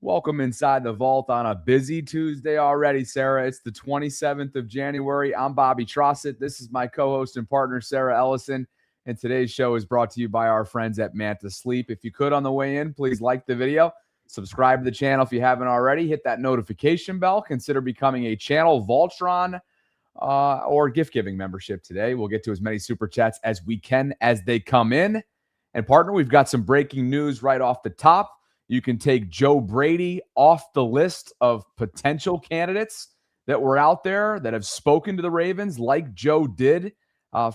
Welcome inside the vault on a busy Tuesday already, Sarah. It's the 27th of January. I'm Bobby Trossett. This is my co-host and partner, Sarah Ellison. And today's show is brought to you by our friends at Manta Sleep. If you could on the way in, please like the video. Subscribe to the channel if you haven't already. Hit that notification bell. Consider becoming a channel VAULTRON or gift-giving membership today. We'll get to as many super chats as we can as they come in. And partner, we've got some breaking news right off the top. You can take Joe Brady off the list of potential candidates that were out there that have spoken to the Ravens like Joe did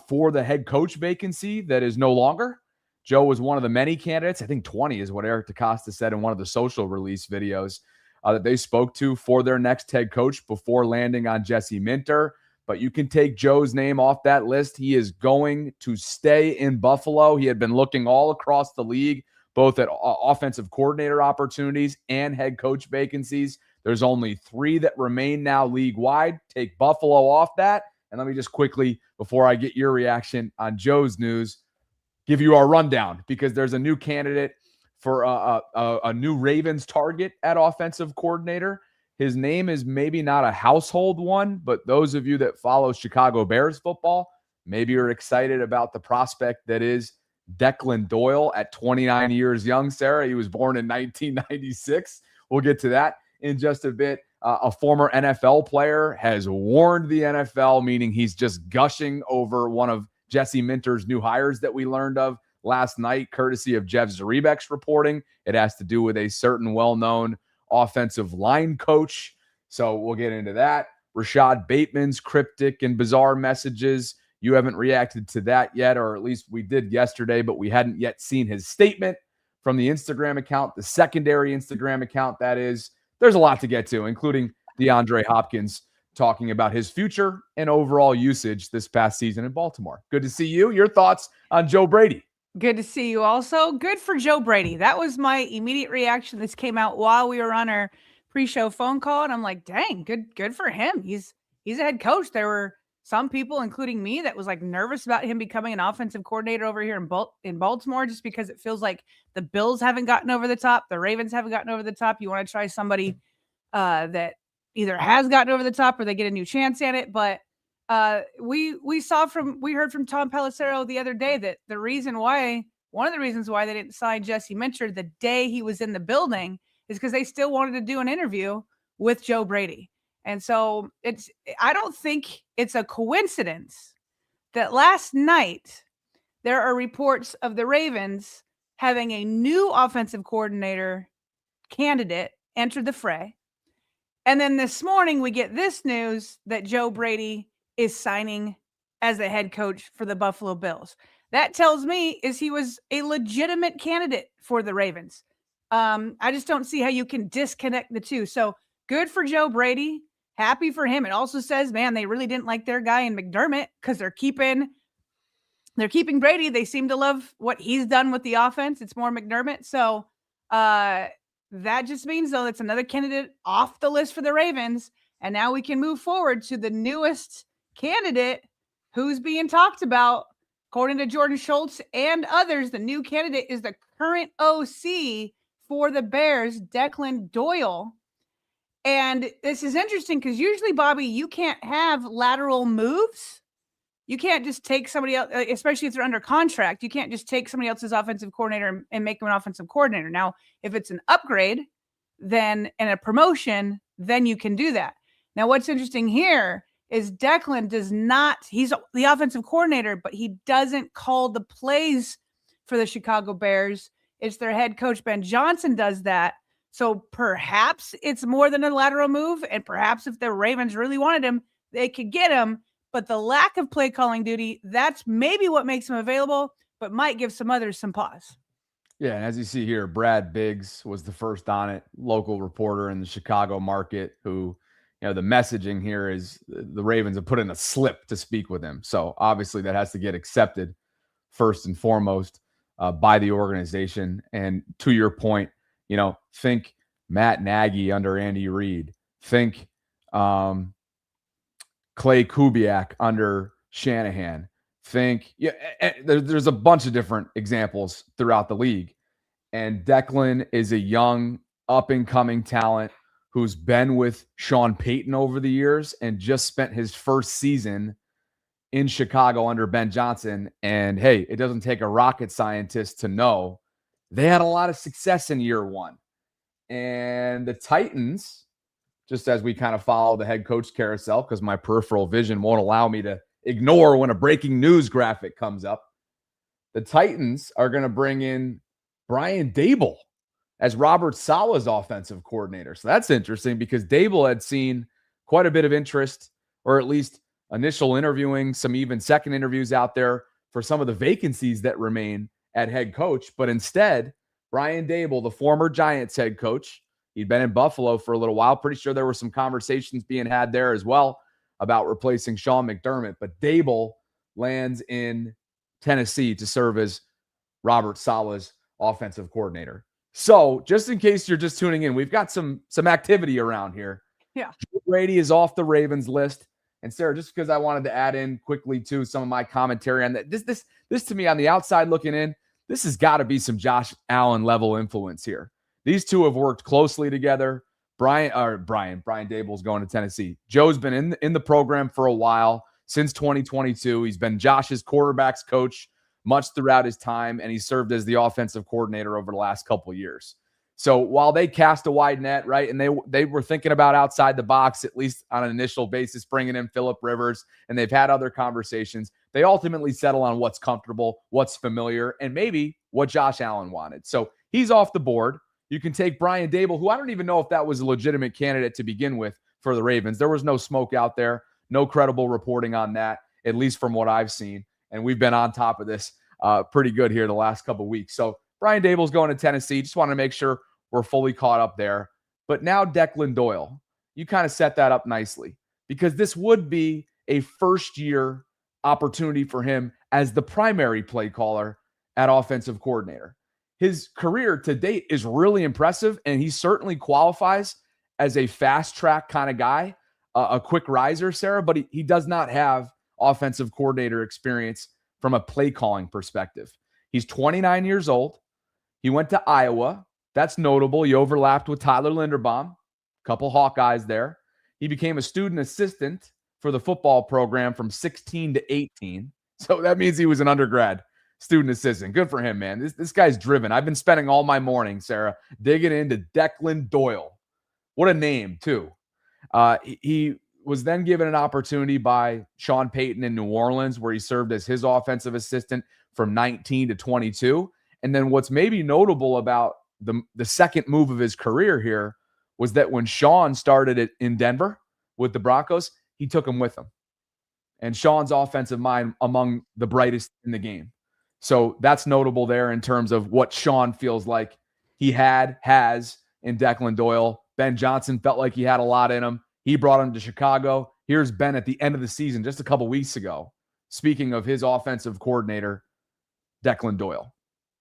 for the head coach vacancy that is no longer. Joe was one of the many candidates. I think 20 is what Eric DeCosta said in one of the social release videos that they spoke to for their next head coach before landing on Jesse Minter. But you can take Joe's name off that list. He is going to stay in Buffalo. He had been looking all across the league, both at offensive coordinator opportunities and head coach vacancies. There's only 3 that remain now league-wide. Take Buffalo off that. And let me just quickly, before I get your reaction on Joe's news, give you our rundown, because there's a new candidate for a new Ravens target at offensive coordinator. His name is maybe not a household one, but those of you that follow Chicago Bears football maybe are excited about the prospect that is Declan Doyle at 29 years young, Sarah. He was born in 1996. We'll get to that in just a bit. A former NFL player has warned the NFL, meaning he's just gushing over one of Jesse Minter's new hires that we learned of last night, courtesy of Jeff Zarebek's reporting. It has to do with a certain well-known offensive line coach. So we'll get into that. Rashad Bateman's cryptic and bizarre messages. You haven't reacted to that yet, or at least we did yesterday, but we hadn't yet seen his statement from the Instagram account, the secondary Instagram account, that is. There's a lot to get to, including DeAndre Hopkins talking about his future and overall usage this past season in Baltimore. Good to see you. Your thoughts on Joe Brady? Good to see you also. Good for Joe Brady. That was my immediate reaction. This came out while we were on our pre-show phone call, and I'm like, dang, good for him. He's a head coach. There were some people, including me, that was like nervous about him becoming an offensive coordinator over here in Baltimore, just because it feels like the Bills haven't gotten over the top. The Ravens haven't gotten over the top. You want to try somebody that either has gotten over the top or they get a new chance at it. But we heard from Tom Pelissero the other day that one of the reasons why they didn't sign Jesse Minter the day he was in the building is because they still wanted to do an interview with Joe Brady. And so I don't think it's a coincidence that last night there are reports of the Ravens having a new offensive coordinator candidate enter the fray. And then this morning we get this news that Joe Brady is signing as the head coach for the Buffalo Bills. That tells me he was a legitimate candidate for the Ravens. I just don't see how you can disconnect the two. So good for Joe Brady. Happy for him. It also says, man, they really didn't like their guy in McDermott because they're keeping Brady. They seem to love what he's done with the offense. It's more McDermott. So that just means, though, it's another candidate off the list for the Ravens. And now we can move forward to the newest candidate who's being talked about. According to Jordan Schultz and others, the new candidate is the current OC for the Bears, Declan Doyle. And this is interesting because usually, Bobby, you can't have lateral moves. You can't just take somebody else, especially if they're under contract. You can't just take somebody else's offensive coordinator and make them an offensive coordinator. Now, if it's an upgrade and a promotion, then you can do that. Now, what's interesting here is Declan he's the offensive coordinator, but he doesn't call the plays for the Chicago Bears. It's their head coach, Ben Johnson, does that. So perhaps it's more than a lateral move, and perhaps if the Ravens really wanted him, they could get him. But the lack of play calling duty, that's maybe what makes him available, but might give some others some pause. Yeah, and as you see here, Brad Biggs was the first on it, local reporter in the Chicago market who, the messaging here is the Ravens have put in a slip to speak with him. So obviously that has to get accepted first and foremost by the organization. And to your point, think Matt Nagy under Andy Reid. Think Clay Kubiak under Shanahan. There's a bunch of different examples throughout the league. And Declan is a young up-and-coming talent who's been with Sean Payton over the years and just spent his first season in Chicago under Ben Johnson. And hey, it doesn't take a rocket scientist to know they had a lot of success in year one. And the Titans, just as we kind of follow the head coach carousel, because my peripheral vision won't allow me to ignore when a breaking news graphic comes up, the Titans are going to bring in Brian Daboll as Robert Saleh's offensive coordinator. So that's interesting because Daboll had seen quite a bit of interest, or at least initial interviewing, some even second interviews out there for some of the vacancies that remain at head coach. But instead, Brian Daboll, the former Giants head coach, he'd been in Buffalo for a little while. Pretty sure there were some conversations being had there as well about replacing Sean McDermott. But Daboll lands in Tennessee to serve as Robert Saleh's offensive coordinator. So just in case you're just tuning in, we've got some activity around here. Yeah. Brady is off the Ravens list. And Sarah, just because I wanted to add in quickly to some of my commentary on that, this to me on the outside looking in, this has got to be some Josh Allen level influence here. These two have worked closely together. Brian Daboll's going to Tennessee. Joe's been in the program for a while, since 2022. He's been Josh's quarterback's coach much throughout his time, and he served as the offensive coordinator over the last couple of years. So while they cast a wide net, right, and they were thinking about outside the box, at least on an initial basis, bringing in Phillip Rivers, and they've had other conversations, they ultimately settle on what's comfortable, what's familiar, and maybe what Josh Allen wanted. So he's off the board. You can take Brian Daboll, who I don't even know if that was a legitimate candidate to begin with for the Ravens. There was no smoke out there, no credible reporting on that, at least from what I've seen. And we've been on top of this pretty good here the last couple of weeks. So Brian Daboll's going to Tennessee. Just want to make sure we're fully caught up there. But now Declan Doyle, you kind of set that up nicely because this would be a first-year opportunity for him as the primary play caller at offensive coordinator. His career to date is really impressive, and he certainly qualifies as a fast-track kind of guy, a quick riser, Sarah, but he does not have offensive coordinator experience from a play-calling perspective. He's 29 years old. He went to Iowa. That's notable. He overlapped with Tyler Linderbaum, a couple Hawkeyes there. He became a student assistant for the football program from 16 to 18. So that means he was an undergrad student assistant. Good for him, man. This guy's driven. I've been spending all my morning, Sarah, digging into Declan Doyle. What a name, too. He was then given an opportunity by Sean Payton in New Orleans, where he served as his offensive assistant from 19 to 22. And then what's maybe notable about the second move of his career here was that when Sean started it in Denver with the Broncos, he took him with him. And Sean's offensive mind among the brightest in the game. So that's notable there in terms of what Sean feels like he has in Declan Doyle. Ben Johnson felt like he had a lot in him. He brought him to Chicago. Here's Ben at the end of the season, just a couple weeks ago, speaking of his offensive coordinator, Declan Doyle.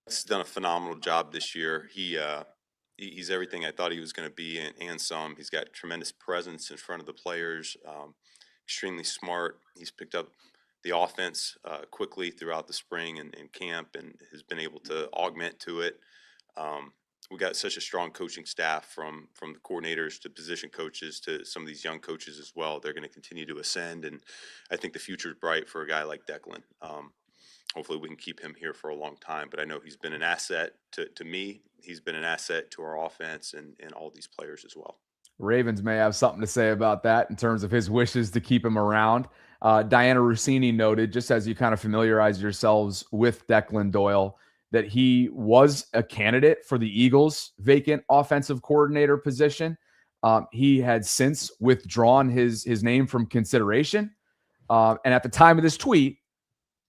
He's done a phenomenal job this year. He's everything I thought he was going to be and some. He's got tremendous presence in front of the players, extremely smart. He's picked up the offense quickly throughout the spring and camp and has been able to augment to it. We got such a strong coaching staff from the coordinators to position coaches to some of these young coaches as well. They're going to continue to ascend, and I think the future is bright for a guy like Declan. Hopefully we can keep him here for a long time, but I know he's been an asset to me. He's been an asset to our offense and all these players as well. Ravens may have something to say about that in terms of his wishes to keep him around. Diana Rossini noted, just as you kind of familiarize yourselves with Declan Doyle, that he was a candidate for the Eagles' vacant offensive coordinator position. He had since withdrawn his name from consideration. And at the time of this tweet,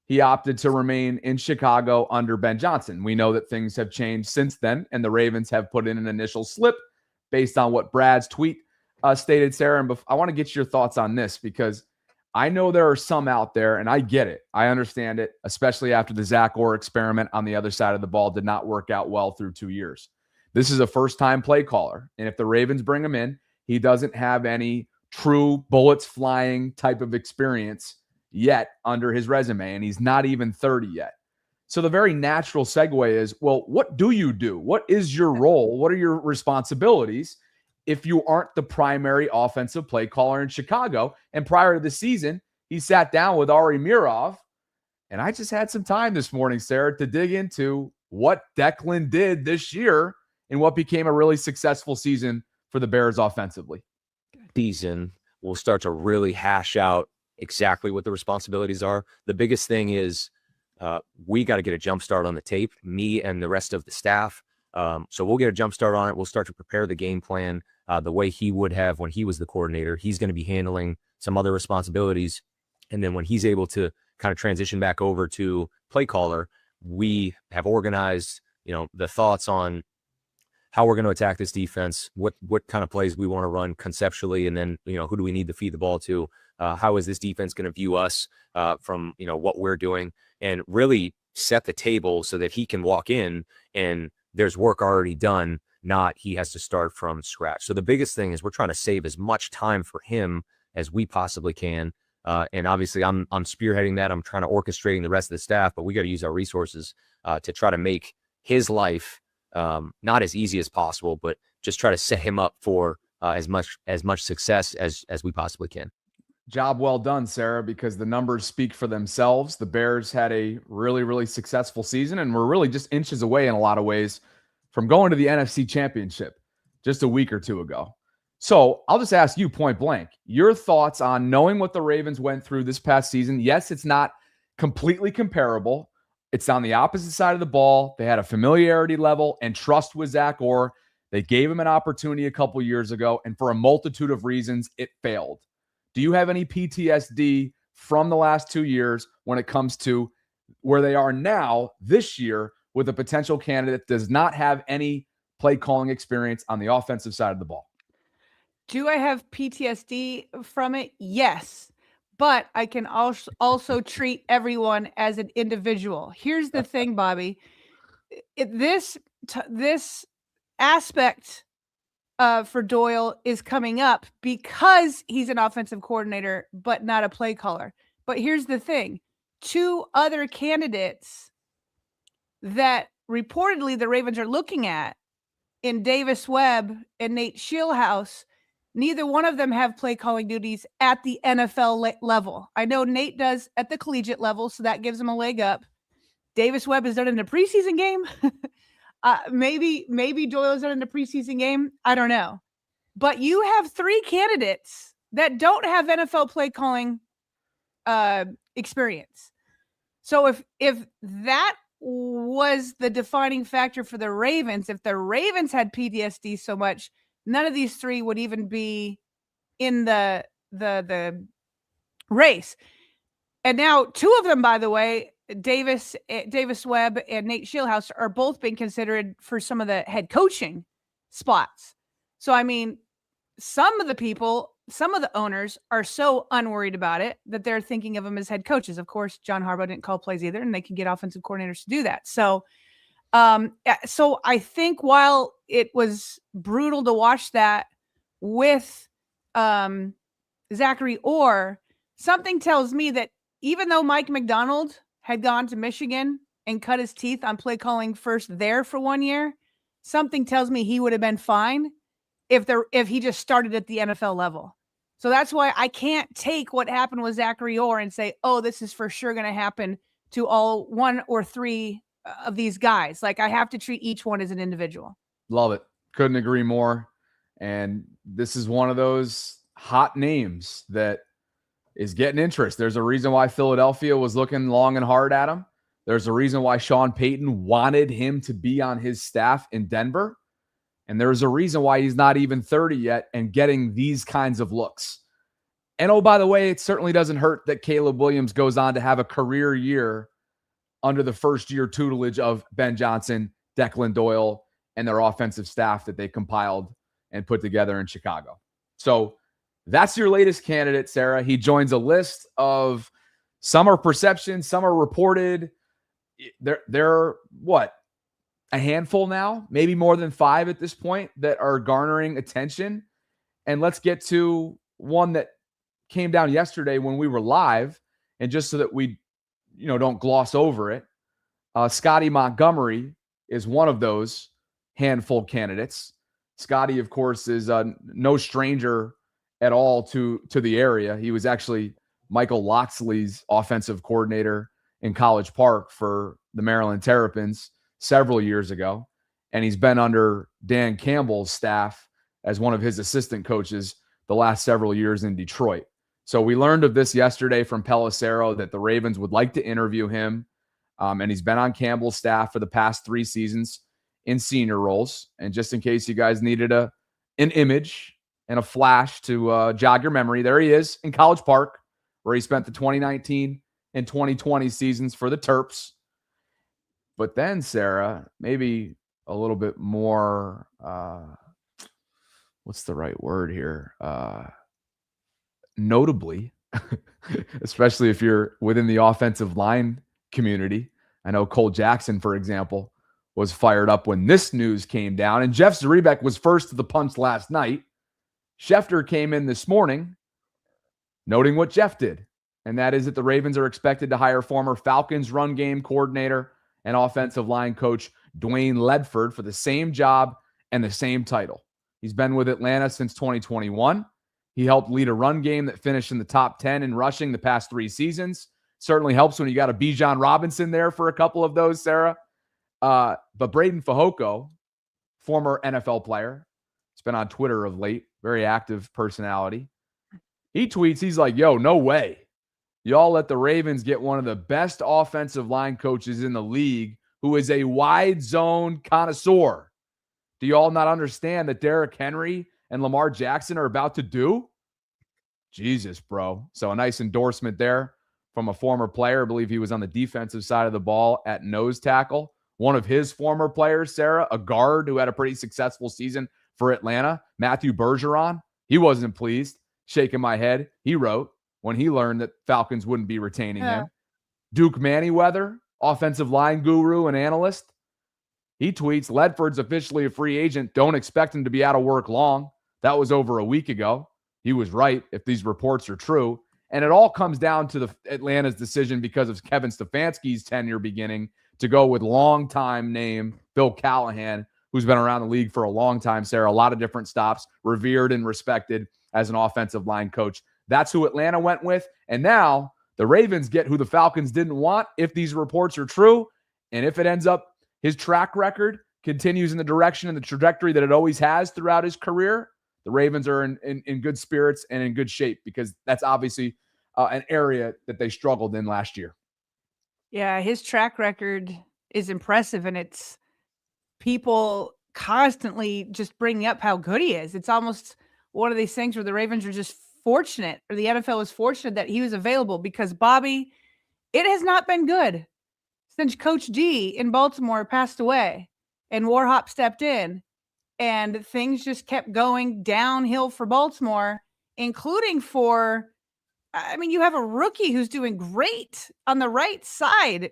he opted to remain in Chicago under Ben Johnson. We know that things have changed since then, and the Ravens have put in an initial slip based on what Brad's tweet stated, Sarah. And I want to get your thoughts on this because I know there are some out there, and I get it. I understand it, especially after the Zach Orr experiment on the other side of the ball did not work out well through 2 years. This is a first-time play caller, and if the Ravens bring him in, he doesn't have any true bullets flying type of experience yet under his resume, and he's not even 30 yet. So the very natural segue is, well, what do you do? What is your role? What are your responsibilities if you aren't the primary offensive play caller in Chicago? And prior to the season, he sat down with Ari Mirov, and I just had some time this morning, Sarah, to dig into what Declan did this year in what became a really successful season for the Bears offensively. Season, we'll start to really hash out exactly what the responsibilities are. The biggest thing is we got to get a jump start on the tape, me and the rest of the staff. So we'll get a jump start on it. We'll start to prepare the game plan the way he would have when he was the coordinator. He's going to be handling some other responsibilities. And then when he's able to kind of transition back over to play caller, we have organized, the thoughts on how we're going to attack this defense, what kind of plays we want to run conceptually, and then, who do we need to feed the ball to? How is this defense going to view us from, what we're doing, and really set the table so that he can walk in and there's work already done, not he has to start from scratch. So the biggest thing is we're trying to save as much time for him as we possibly can. And obviously I'm spearheading that. I'm trying to orchestrating the rest of the staff, but we got to use our resources to try to make his life not as easy as possible, but just try to set him up for as much success as we possibly can. Job well done, Sarah, because the numbers speak for themselves. The Bears had a really, really successful season, and we're really just inches away in a lot of ways from going to the NFC Championship just a week or two ago. So I'll just ask you point blank, your thoughts on knowing what the Ravens went through this past season. Yes, it's not completely comparable. It's on the opposite side of the ball. They had a familiarity level and trust with Zach Orr. They gave him an opportunity a couple years ago, and for a multitude of reasons, it failed. Do you have any PTSD from the last 2 years when it comes to where they are now this year with a potential candidate that does not have any play calling experience on the offensive side of the ball? Do I have PTSD from it? Yes. But I can also treat everyone as an individual. Here's the thing, Bobby. This aspect for Doyle is coming up because he's an offensive coordinator, but not a play caller. But here's the thing. 2 other candidates that reportedly the Ravens are looking at in Davis Webb and Nate Shieldhouse, neither one of them have play calling duties at the NFL level. I know Nate does at the collegiate level, so that gives him a leg up. Davis Webb has done it in a preseason game. Maybe Doyle has done it in a preseason game. I don't know. But you have 3 candidates that don't have NFL play calling experience. So if that was the defining factor for the Ravens, if the Ravens had PTSD so much, none of these 3 would even be in the race. And now 2 of them, by the way, Davis Webb and Nate Shieldhouse, are both being considered for some of the head coaching spots. So, I mean, some of the owners are so unworried about it that they're thinking of them as head coaches. Of course, John Harbaugh didn't call plays either, and they can get offensive coordinators to do that. So I think while it was brutal to watch that with Zachary Orr, something tells me that even though Mike McDonald had gone to Michigan and cut his teeth on play calling first there for 1 year, something tells me he would have been fine if he just started at the NFL level. So that's why I can't take what happened with Zachary Orr and say, oh, this is for sure going to happen to all 1 or 3 of these guys. Like, I have to treat each one as an individual. Love it. Couldn't agree more. And this is one of those hot names that is getting interest. There's a reason why Philadelphia was looking long and hard at him. There's a reason why Sean Payton wanted him to be on his staff in Denver. And there's a reason why he's not even 30 yet and getting these kinds of looks. And oh, by the way, it certainly doesn't hurt that Caleb Williams goes on to have a career year under the first-year tutelage of Ben Johnson, Declan Doyle, and their offensive staff that they compiled and put together in Chicago. So that's your latest candidate, Sarah. He joins a list of some are perception, some are reported. They're what? A handful now, maybe more than 5 at this point that are garnering attention. And let's get to one that came down yesterday when we were live. And just so that we, don't gloss over it, Scotty Montgomery is one of those handful candidates. Scotty, of course, is no stranger at all to the area. He was actually Michael Locksley's offensive coordinator in College Park for the Maryland Terrapins several years ago. And he's been under Dan Campbell's staff as one of his assistant coaches the last several years in Detroit. So we learned of this yesterday from Pelissero that the Ravens would like to interview him. And he's been on Campbell's staff for the past 3 seasons in senior roles. And just in case you guys needed an image and a flash to jog your memory, there he is in College Park, where he spent the 2019 and 2020 seasons for the Terps. But then, Sarah, maybe a little bit more, what's the right word here? Notably, especially if you're within the offensive line community. I know Cole Jackson, for example, was fired up when this news came down. And Jeff Zrebiec was first to the punch last night. Schefter came in this morning noting what Jeff did. And that is that the Ravens are expected to hire former Falcons run game coordinator and offensive line coach Dwayne Leadford for the same job and the same title. He's been with Atlanta since 2021. He helped lead a run game that finished in the top 10 in rushing the past 3 seasons. Certainly helps when you got a Bijan Robinson there for a couple of those, Sarah. But Braden Fehoko, former NFL player, he's been on Twitter of late, very active personality. He tweets, he's like, yo, no way. Y'all let the Ravens get one of the best offensive line coaches in the league who is a wide zone connoisseur. Do y'all not understand that Derrick Henry and Lamar Jackson are about to do? Jesus, bro. So a nice endorsement there from a former player. I believe he was on the defensive side of the ball at nose tackle. One of his former players, Sarah, a guard who had a pretty successful season for Atlanta, Matthew Bergeron. He wasn't pleased. Shaking my head. He wrote when he learned that Falcons wouldn't be retaining him. Duke Manyweather, offensive line guru and analyst. He tweets, Ledford's officially a free agent. Don't expect him to be out of work long. That was over a week ago. He was right if these reports are true. And it all comes down to the Atlanta's decision because of Kevin Stefanski's tenure beginning to go with longtime name Bill Callahan, who's been around the league for a long time, Sarah. A lot of different stops, revered and respected as an offensive line coach. That's who Atlanta went with. And now the Ravens get who the Falcons didn't want if these reports are true. And if it ends up his track record continues in the direction and the trajectory that it always has throughout his career, the Ravens are in good spirits and in good shape because that's obviously an area that they struggled in last year. Yeah, his track record is impressive, and it's people constantly just bringing up how good he is. It's almost one of these things where the Ravens are just fortunate, or the NFL is fortunate that he was available because, Bobby, it has not been good since Coach D in Baltimore passed away and Warhop stepped in, and things just kept going downhill for Baltimore, including for, I mean, you have a rookie who's doing great on the right side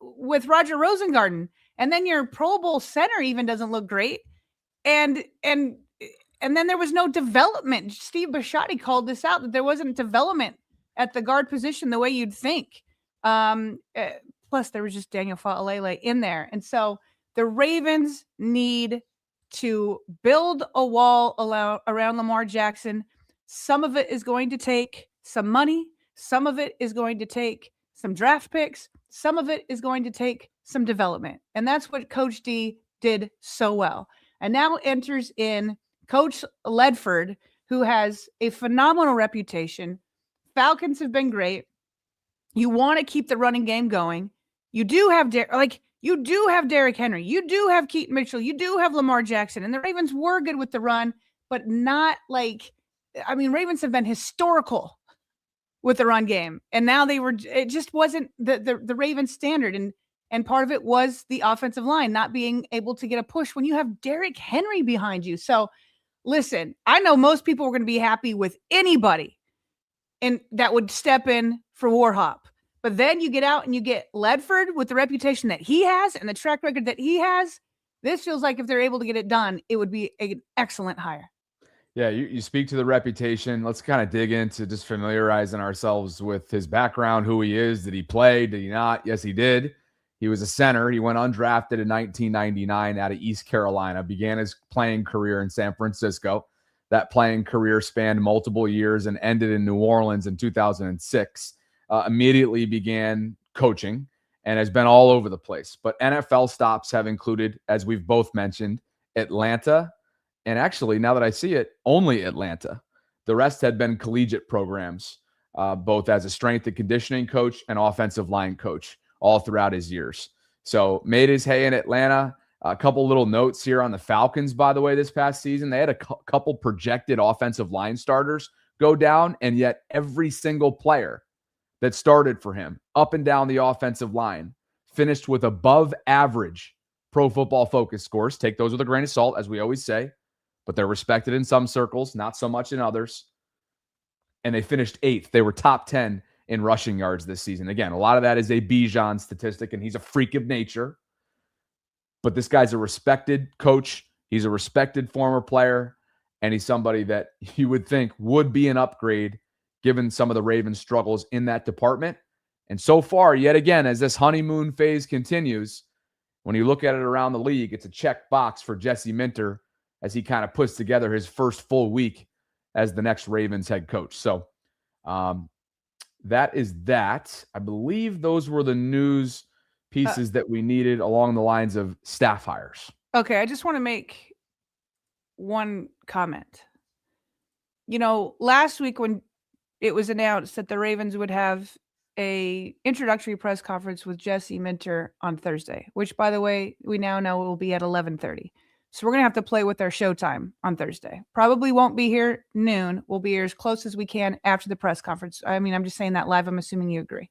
with Roger Rosengarten, and then your Pro Bowl center even doesn't look great. And then there was no development. Steve Bisciotti called this out, that there wasn't development at the guard position the way you'd think. Plus, there was just Daniel Fa'alele in there. And so the Ravens need to build a wall around Lamar Jackson. Some of it is going to take some money. Some of it is going to take some draft picks. Some of it is going to take some development. And that's what Coach D did so well. And now enters in Coach Leadford, who has a phenomenal reputation. Falcons have been great. You want to keep the running game going. You do have Derrick Henry. You do have Keaton Mitchell. You do have Lamar Jackson. And the Ravens were good with the run, but not like, I mean, Ravens have been historical with the run game. And now it just wasn't the Ravens standard. And part of it was the offensive line not being able to get a push when you have Derrick Henry behind you. So listen, I know most people were going to be happy with anybody and that would step in for Warhop. But then you get out and you get Leadford with the reputation that he has and the track record that he has. This feels like if they're able to get it done, it would be an excellent hire. Yeah, you speak to the reputation. Let's kind of dig into just familiarizing ourselves with his background, who he is. Did he play? Did he not? Yes, he did. He was a center. He went undrafted in 1999 out of East Carolina, began his playing career in San Francisco. That playing career spanned multiple years and ended in New Orleans in 2006. Immediately began coaching and has been all over the place. But NFL stops have included, as we've both mentioned, Atlanta, and actually, now that I see it, only Atlanta. The rest had been collegiate programs, both as a strength and conditioning coach and offensive line coach all throughout his years. So made his hay in Atlanta. A couple little notes here on the Falcons, by the way, this past season. They had a couple projected offensive line starters go down, and yet every single player that started for him up and down the offensive line finished with above average Pro Football Focus scores. Take those with a grain of salt, as we always say, but they're respected in some circles, not so much in others. And they finished 8th. They were top 10 in rushing yards this season. Again, a lot of that is a Bijan statistic, and he's a freak of nature. But this guy's a respected coach. He's a respected former player, and he's somebody that you would think would be an upgrade given some of the Ravens' struggles in that department. And so far, yet again, as this honeymoon phase continues, when you look at it around the league, it's a check box for Jesse Minter as he kind of puts together his first full week as the next Ravens head coach. So that is that. I believe those were the news pieces that we needed along the lines of staff hires. Okay, I just want to make one comment. You know, last week when it was announced that the Ravens would have a introductory press conference with Jesse Minter on Thursday, which, by the way, we now know will be at 11:30. So we're going to have to play with our showtime on Thursday. Probably won't be here noon. We'll be here as close as we can after the press conference. I mean, I'm just saying that live. I'm assuming you agree.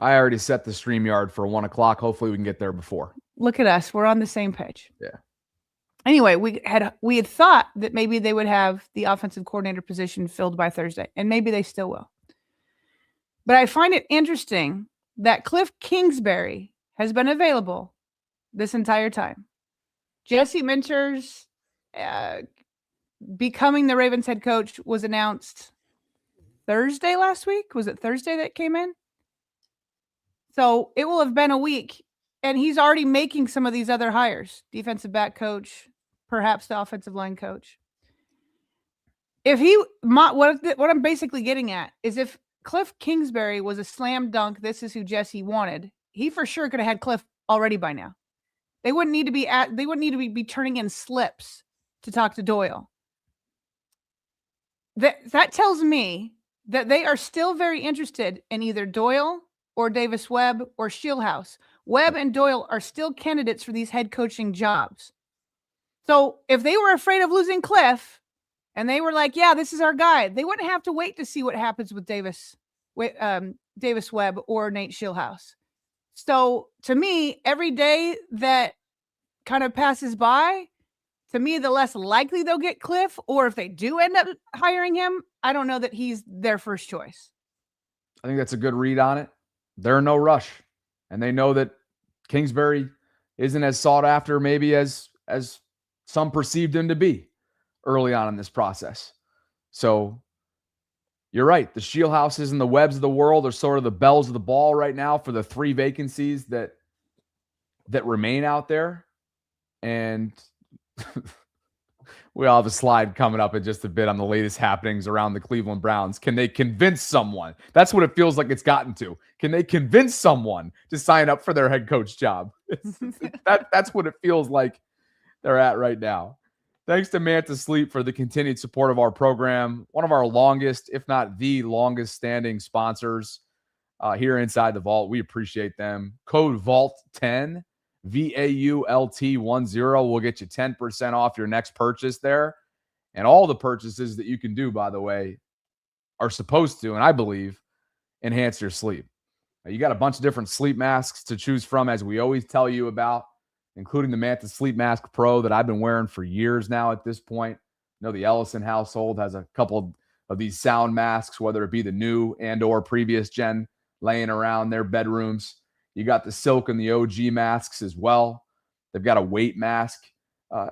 I already set the StreamYard for 1 o'clock. Hopefully we can get there before. Look at us. We're on the same page. Yeah. Anyway, we had thought that maybe they would have the offensive coordinator position filled by Thursday, and maybe they still will. But I find it interesting that Cliff Kingsbury has been available this entire time. Jesse Minter's becoming the Ravens head coach was announced Thursday last week. Was it Thursday that came in? So it will have been a week, and he's already making some of these other hires. Defensive back coach, perhaps the offensive line coach. If what I'm basically getting at is if Cliff Kingsbury was a slam dunk, this is who Jesse wanted, he for sure could have had Cliff already by now. They wouldn't need to be turning in slips to talk to Doyle. That tells me that they are still very interested in either Doyle or Davis Webb or Shieldhouse. Webb and Doyle are still candidates for these head coaching jobs. So if they were afraid of losing Cliff and they were like, yeah, this is our guy, they wouldn't have to wait to see what happens with Davis Webb or Nate Shieldhouse. So to me, every day that kind of passes by, to me, the less likely they'll get Cliff, or if they do end up hiring him, I don't know that he's their first choice. I think that's a good read on it. They're in no rush, and they know that Kingsbury isn't as sought after maybe as some perceived him to be early on in this process. So you're right. The Shieldhouses and the Webbs of the world are sort of the bells of the ball right now for the 3 vacancies that remain out there. And we'll have a slide coming up in just a bit on the latest happenings around the Cleveland Browns. Can they convince someone? That's what it feels like it's gotten to. Can they convince someone to sign up for their head coach job? That's what it feels like they're at right now. Thanks to Manta Sleep for the continued support of our program. One of our longest, if not the longest standing sponsors here inside the Vault. We appreciate them. Code VAULT10, VAULT10 will get you 10% off your next purchase there. And all the purchases that you can do, by the way, are supposed to, and I believe, enhance your sleep. You got a bunch of different sleep masks to choose from, as we always tell you about, including the Manta Sleep Mask Pro that I've been wearing for years now at this point. I know the Ellison household has a couple of these sound masks, whether it be the new and or previous gen, laying around their bedrooms. You got the Silk and the OG masks as well. They've got a weight mask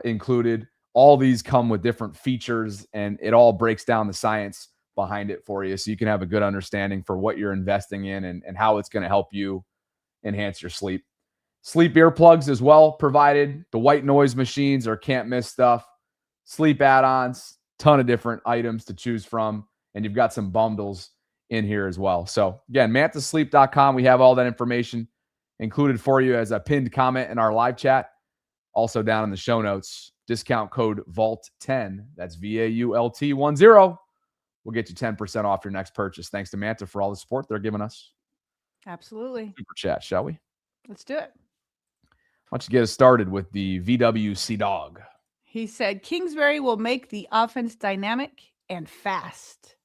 included. All these come with different features, and it all breaks down the science behind it for you so you can have a good understanding for what you're investing in and how it's going to help you enhance your sleep. Sleep earplugs as well provided. The white noise machines are can't miss stuff. Sleep add-ons, ton of different items to choose from. And you've got some bundles in here as well. So again, mantasleep.com. We have all that information included for you as a pinned comment in our live chat. Also down in the show notes, discount code VAULT10. That's VAULT10. We'll get you 10% off your next purchase. Thanks to Manta for all the support they're giving us. Absolutely. Super chat, shall we? Let's do it. Why don't you get us started with the VWC dog? He said Kingsbury will make the offense dynamic and fast.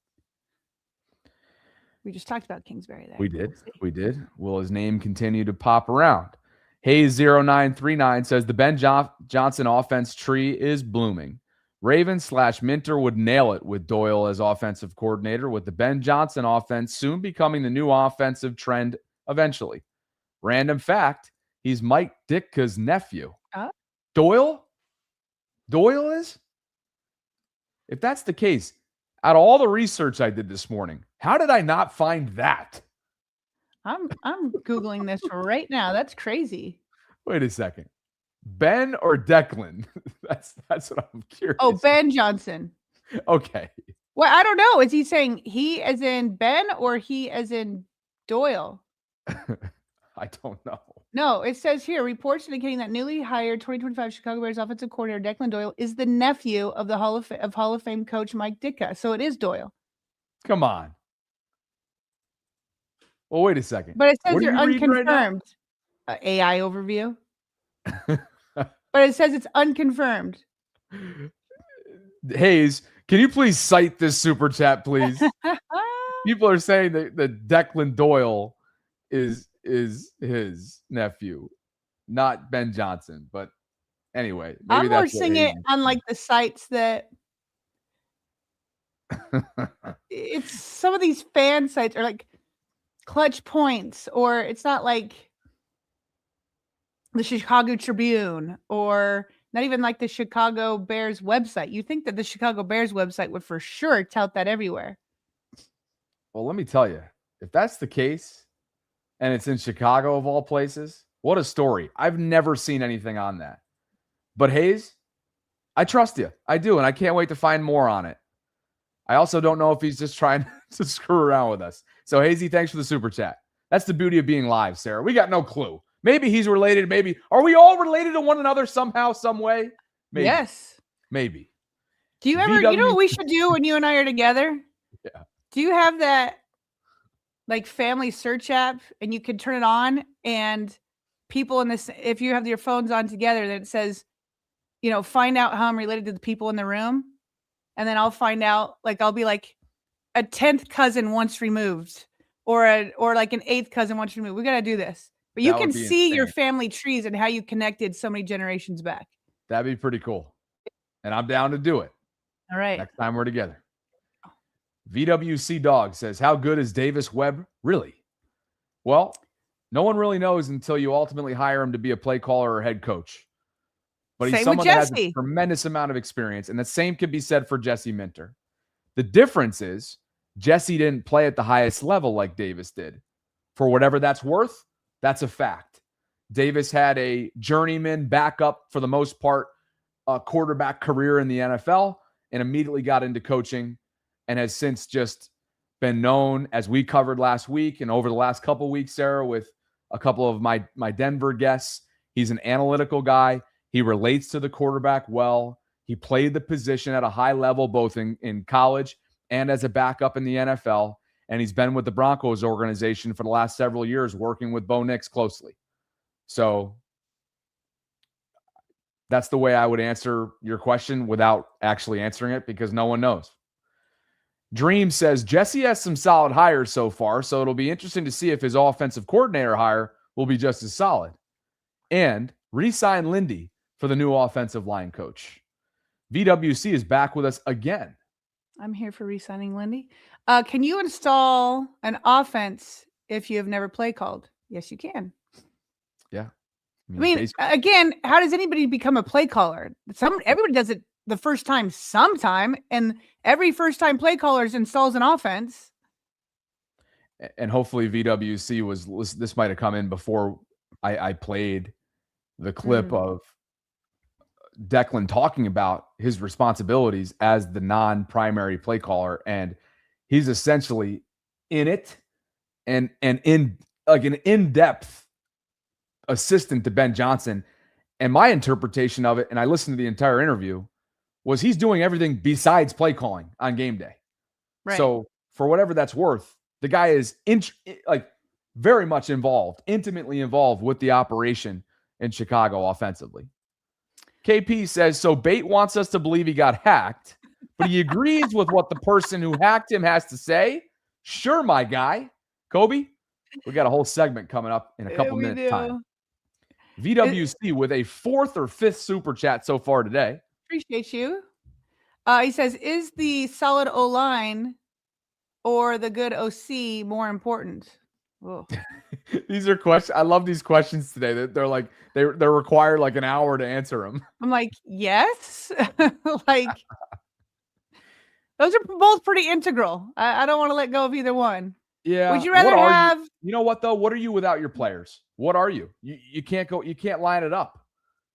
We just talked about Kingsbury there. We did. We did. Will his name continue to pop around? Hayes0939 says the Ben Johnson offense tree is blooming. Ravens/Minter would nail it with Doyle as offensive coordinator, with the Ben Johnson offense soon becoming the new offensive trend eventually. Random fact, he's Mike Ditka's nephew. Doyle? Doyle is? If that's the case, out of all the research I did this morning, how did I not find that? I'm Googling this right now. That's crazy. Wait a second. Ben or Declan? That's what I'm curious. Oh, Ben Johnson. Okay. Well, I don't know. Is he saying he as in Ben or he as in Doyle? I don't know. No, it says here, reports indicating that newly hired 2025 Chicago Bears offensive coordinator Declan Doyle is the nephew of the Hall of Fame coach Mike Ditka. So it is Doyle. Come on. Well, wait a second. But it says What are you're you reading right now? unconfirmed. AI overview. But it says it's unconfirmed. Hayes, can you please cite this super chat, please? People are saying that Declan Doyle is his nephew, not Ben Johnson. But anyway, maybe I'm more seeing it on like the sites that it's some of these fan sites are like Clutch Points, or it's not like the Chicago Tribune, or not even like the Chicago Bears website. You think that the Chicago Bears website would for sure tout that everywhere. Well, let me tell you, if that's the case, and it's in Chicago of all places, what a story. I've never seen anything on that. But Hayes, I trust you. I do, and I can't wait to find more on it. I also don't know if he's just trying to screw around with us. So, Hazy, thanks for the super chat. That's the beauty of being live, Sarah. We got no clue. Maybe he's related. Maybe. Are we all related to one another somehow, some way? Maybe. Yes. Maybe. Do you ever, you know what we should do when you and I are together? Yeah. Do you have that like family search app and you can turn it on and people in this, if you have your phones on together, that it says, you know, find out how I'm related to the people in the room. And then I'll find out, like, I'll be like a 10th cousin once removed or like an 8th cousin once removed. We got to do this. But you can see your family trees and how you connected so many generations back. That'd be pretty cool. And I'm down to do it. All right. Next time we're together. VWC Dog says, how good is Davis Webb really? Well, no one really knows until you ultimately hire him to be a play caller or head coach. But he's someone that has a tremendous amount of experience. And the same could be said for Jesse Minter. The difference is Jesse didn't play at the highest level like Davis did. For whatever that's worth, that's a fact. Davis had a journeyman backup, for the most part, quarterback career in the NFL and immediately got into coaching and has since just been known, as we covered last week and over the last couple of weeks, Sarah, with a couple of my Denver guests. He's an analytical guy. He relates to the quarterback well. He played the position at a high level, both in college and as a backup in the NFL. And he's been with the Broncos organization for the last several years, working with Bo Nix closely. So that's the way I would answer your question without actually answering it, because no one knows. Dream says, Jesse has some solid hires so far, so it'll be interesting to see if his offensive coordinator hire will be just as solid. And re-sign Lindy for the new offensive line coach. VWC is back with us again. I'm here for re-signing Lindy. Can you install an offense if you have never play called? Yes, you can. Yeah. I mean, again, how does anybody become a play caller? Everybody does it the first time sometime, and every first-time play caller installs an offense. And hopefully VWC this might have come in before I played the clip of Declan talking about his responsibilities as the non-primary play caller, and he's essentially in it and in like an in-depth assistant to Ben Johnson. And my interpretation of it, and I listened to the entire interview, was he's doing everything besides play calling on game day. Right. So for whatever that's worth, the guy is very much involved, intimately involved with the operation in Chicago offensively. KP says, so Bate wants us to believe he got hacked, but he agrees with what the person who hacked him has to say. Sure, my guy. Kobe, we got a whole segment coming up in a couple minutes time. VWC with a 4th or 5th super chat so far today. Appreciate you. He says, is the solid O-line or the good OC more important? These are questions. I love these questions today. They're like they're required like an hour to answer them. I'm like, yes. Like, those are both pretty integral. I don't want to let go of either one. Yeah. Would you rather have? You know what though? What are you without your players? What are you? You can't go. You can't line it up.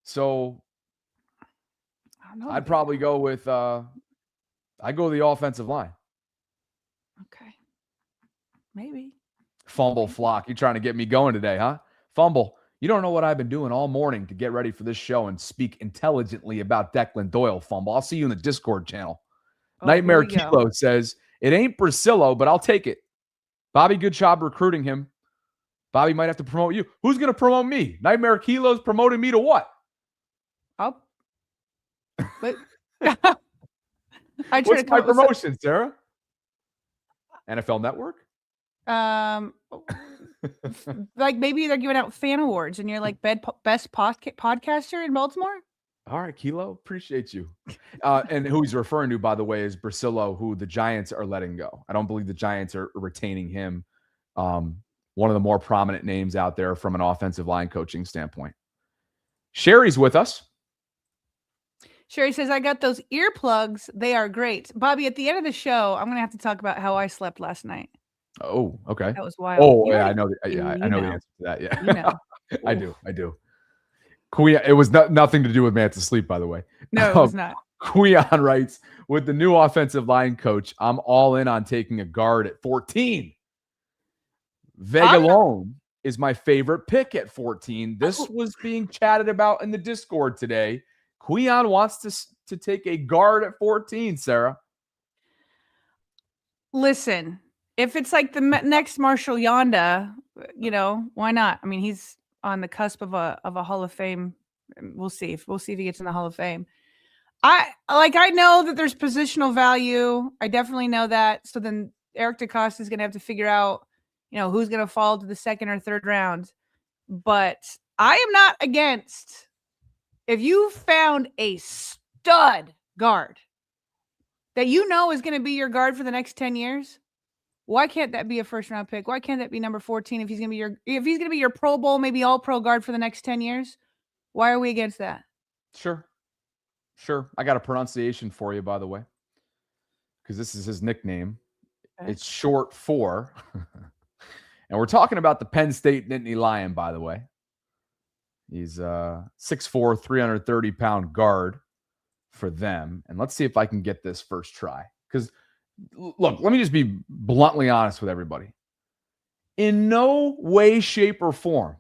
So I'd probably go with. I go the offensive line. Okay. Maybe. Fumble flock. You trying to get me going today, huh? Fumble. You don't know what I've been doing all morning to get ready for this show and speak intelligently about Declan Doyle. Fumble. I'll see you in the Discord channel. Nightmare Kilo says, it ain't Brasillo, but I'll take it. Bobby, good job recruiting him. Bobby might have to promote you. Who's going to promote me? Nightmare Kilo's promoting me to what? Up. But what's my promotion, Sarah? NFL Network? Like maybe they're giving out fan awards and you're like best podcaster in Baltimore. All right, Kilo, appreciate you. And who he's referring to, by the way, is Brasillo, who the Giants are letting go. I don't believe the Giants are retaining him. One of the more prominent names out there from an offensive line coaching standpoint. Sherry's with us. Sherry says, I got those earplugs. They are great. Bobby, at the end of the show, I'm going to have to talk about how I slept last night. Oh, okay. That was wild. Oh, yeah, I know. I know the answer to that. Yeah, you know. I do. It was nothing to do with Mantis sleep, by the way. No, it was not. Quion writes, with the new offensive line coach, I'm all in on taking a guard at 14. Vegalone is my favorite pick at 14. This was being chatted about in the Discord today. Quion wants to take a guard at 14, Sarah. Listen, if it's like the next Marshall Yonda, why not? I mean, he's on the cusp of a Hall of Fame. We'll see if he gets in the Hall of Fame. I know that there's positional value. I definitely know that. So then Eric DeCosta is going to have to figure out, who's going to fall to the 2nd or 3rd round. But I am not against, if you found a stud guard that is going to be your guard for the next 10 years, why can't that be a 1st round pick? Why can't that be number 14 if he's going to be your Pro Bowl, maybe all pro guard for the next 10 years? Why are we against that? Sure. I got a pronunciation for you, by the way, because this is his nickname. Okay. It's short for, and we're talking about the Penn State Nittany Lion, by the way. He's 6'4", 330-pound guard for them. And let's see if I can get this first try. Because, look, let me just be bluntly honest with everybody. In no way, shape, or form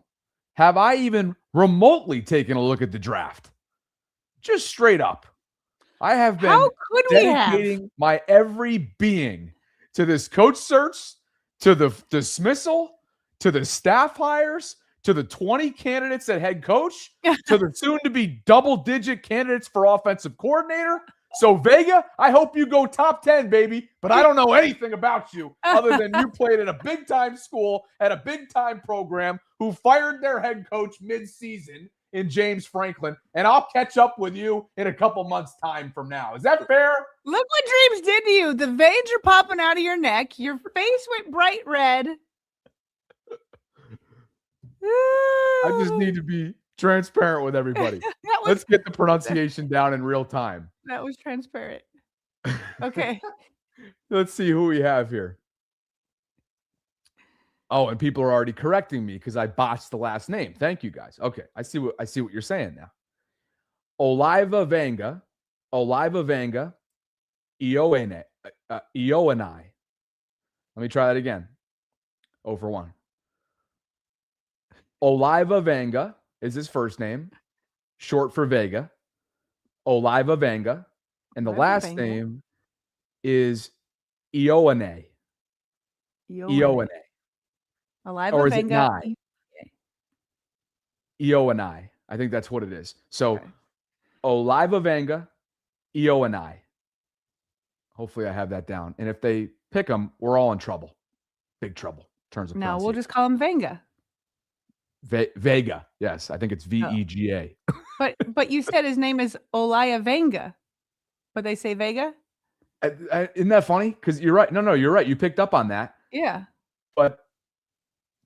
have I even remotely taken a look at the draft. Just straight up. I have been dedicating my every being to this coach search, to the dismissal, to the staff hires, to the 20 candidates at head coach, to the soon-to-be double-digit candidates for offensive coordinator. So, Vega, I hope you go top 10, baby, but I don't know anything about you other than you played at a big-time school, at a big-time program, who fired their head coach mid-season in James Franklin, and I'll catch up with you in a couple months' time from now. Is that fair? Look what dreams did to you. The veins are popping out of your neck. Your face went bright red. I just need to be transparent with everybody. Let's get the pronunciation down in real time. That was transparent. Okay. Let's see who we have here. Oh, and people are already correcting me because I botched the last name. Thank you guys. Okay, I see what you're saying now. Oliva Vanga, Ioane, Ioanai. Let me try that again. 0 for 1. Oliva Vanga is his first name, short for Vega. Oliva Vanga. And the Oliva last Vanga. name is Ioane. Ioane. Oliva Or is it Vanga. Nye? Ioanai. I think that's what it is. So Okay. Oliva Vanga, Ioanai. Hopefully I have that down. And if they pick them, we're all in trouble. Big trouble in terms of No, we'll pronunciation. just call him Vanga. Vega. Yes, I think it's Vega. But you said his name is Olaya Vanga, but they say Vega? Isn't that funny? Because you're right. No, you're right. You picked up on that. Yeah. But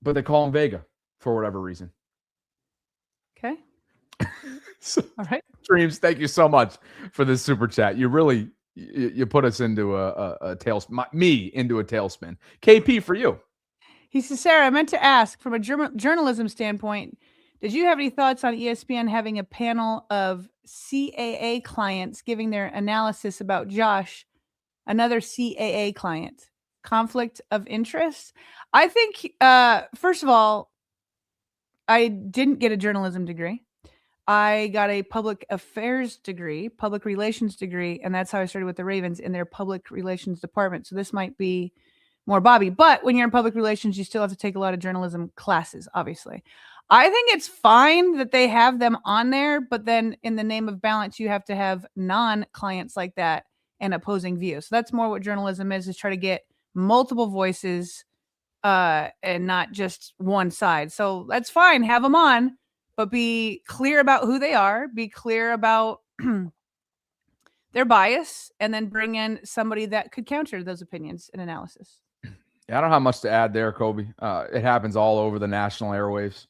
they call him Vega for whatever reason. Okay. So, All right. Dreams, thank you so much for this super chat. You really you put us into a tailspin. Me into a tailspin. KP for you. He says, Sarah, I meant to ask from a journalism standpoint, did you have any thoughts on ESPN having a panel of CAA clients giving their analysis about Josh, another CAA client? Conflict of interest? I think, first of all, I didn't get a journalism degree. I got a public affairs degree, public relations degree, and that's how I started with the Ravens in their public relations department. So this might be more Bobby, but when you're in public relations, you still have to take a lot of journalism classes, obviously. I think it's fine that they have them on there, but then in the name of balance, you have to have non-clients like that and opposing views. So that's more what journalism is try to get multiple voices and not just one side. So that's fine. Have them on, but be clear about who they are, be clear about their bias, and then bring in somebody that could counter those opinions and analysis. Yeah, I don't have much to add there, Kobe. It happens all over the national airwaves,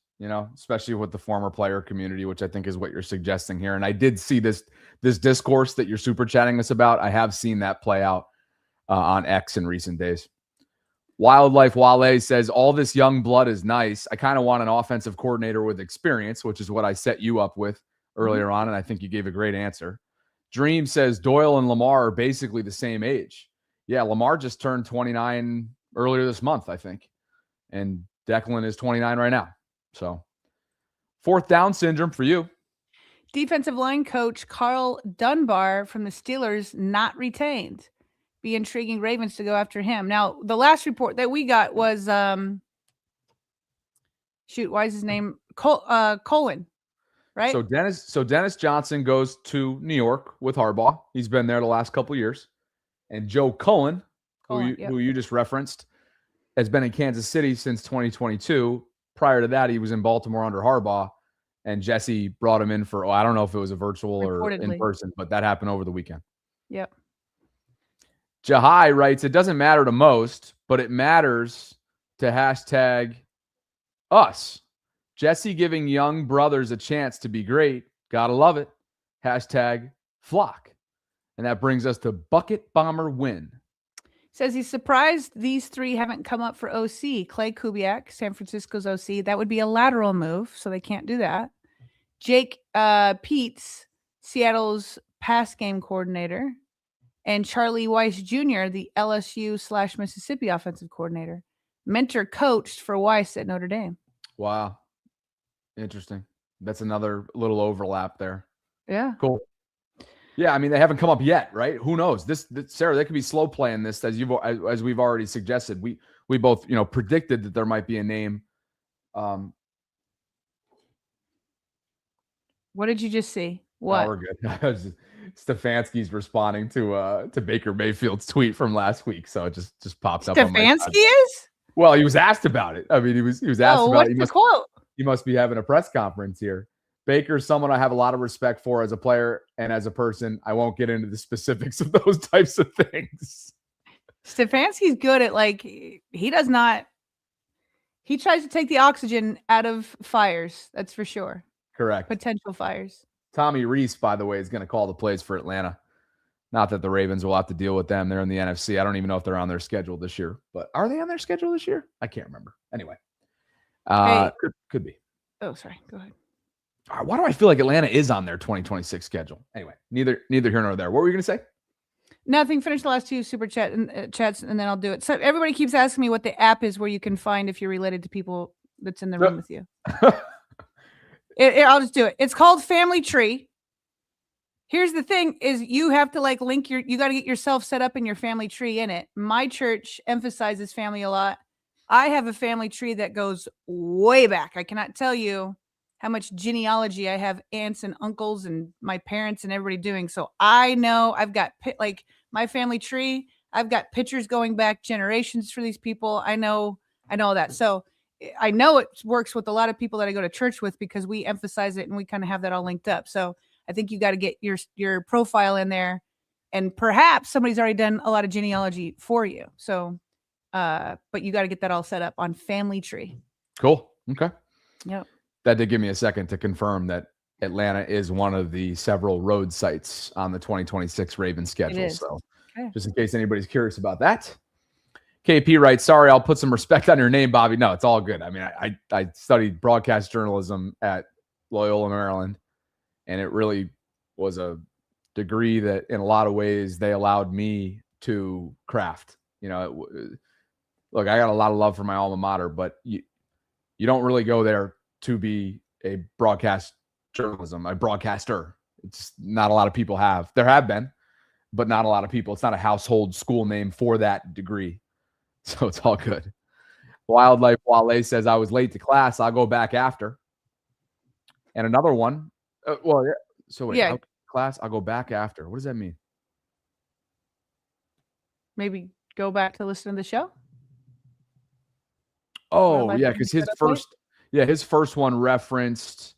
especially with the former player community, which I think is what you're suggesting here. And I did see this discourse that you're super chatting us about. I have seen that play out on X in recent days. Wildlife Wale says, all this young blood is nice. I kind of want an offensive coordinator with experience, which is what I set you up with earlier on, and I think you gave a great answer. Dream says, Doyle and Lamar are basically the same age. Yeah, Lamar just turned 29 earlier this month, I think. And Declan is 29 right now. So, 4th down syndrome for you. Defensive line coach Carl Dunbar from the Steelers not retained. Be intriguing Ravens to go after him. Now, the last report that we got was why is his name Colin, right? So Dennis Johnson goes to New York with Harbaugh. He's been there the last couple of years. And Joe Cullen, who you just referenced, has been in Kansas City since 2022. Prior to that, he was in Baltimore under Harbaugh, and Jesse brought him in for, I don't know if it was a virtual or in person, but that happened over the weekend. Yep. Jahai writes, it doesn't matter to most, but it matters to hashtag us. Jesse giving young brothers a chance to be great. Gotta love it. Hashtag flock. And that brings us to Bucket Bomber Win. Says he's surprised these three haven't come up for OC. Clay Kubiak, San Francisco's OC. That would be a lateral move, so they can't do that. Jake Peets, Seattle's pass game coordinator. And Charlie Weiss Jr., the LSU/Mississippi offensive coordinator. Mentor coached for Weiss at Notre Dame. Wow. Interesting. That's another little overlap there. Yeah. Cool. Yeah, I mean, they haven't come up yet, right? Who knows? This Sarah, they could be slow playing this as we've already suggested. We both, predicted that there might be a name. What did you just see? What? Oh, we're good. Stefanski's responding to Baker Mayfield's tweet from last week, so it just popped up. Stefanski is? Well, he was asked about it. I mean, he was asked about what's it. the quote? He must be having a press conference here. Baker's someone I have a lot of respect for as a player and as a person. I won't get into the specifics of those types of things. Stefanski's good at he tries to take the oxygen out of fires. That's for sure. Correct. Potential fires. Tommy Reese, by the way, is going to call the plays for Atlanta. Not that the Ravens will have to deal with them. They're in the NFC. I don't even know if they're on their schedule this year. But are they on their schedule this year? I can't remember. Anyway, Hey. could be. Oh, sorry. Go ahead. Why do I feel like Atlanta is on their 2026 schedule? Anyway, neither here nor there. What were you going to say? Nothing. Finish the last two super chats, and then I'll do it. So everybody keeps asking me what the app is where you can find if you're related to people that's in the room with you. I'll just do it. It's called Family Tree. Here's the thing: is you have to like link you got to get yourself set up in your family tree in it. My church emphasizes family a lot. I have a family tree that goes way back. I cannot tell you how much genealogy I have, aunts and uncles and my parents and everybody doing. So I know I've got like my family tree. I've got pictures going back generations for these people. I know that. So I know it works with a lot of people that I go to church with because we emphasize it and we kind of have that all linked up. So I think you got to get your profile in there, and perhaps somebody's already done a lot of genealogy for you. So, but you got to get that all set up on Family Tree. Cool. Okay. Yep. That did give me a second to confirm that Atlanta is one of the several road sites on the 2026 Ravens schedule. So just in case anybody's curious about that. KP writes, sorry, I'll put some respect on your name, Bobby. No, it's all good. I mean, I studied broadcast journalism at Loyola, Maryland, and it really was a degree that in a lot of ways they allowed me to craft. You know, look, I got a lot of love for my alma mater, but you don't really go there to be a broadcaster. It's not a lot of people have. There have been, but not a lot of people. It's not a household school name for that degree. So it's all good. Wildlife Wale says, I was late to class. I'll go back after. And another one. Class, I'll go back after. What does that mean? Maybe go back to listen to the show. Oh, yeah, because his first one referenced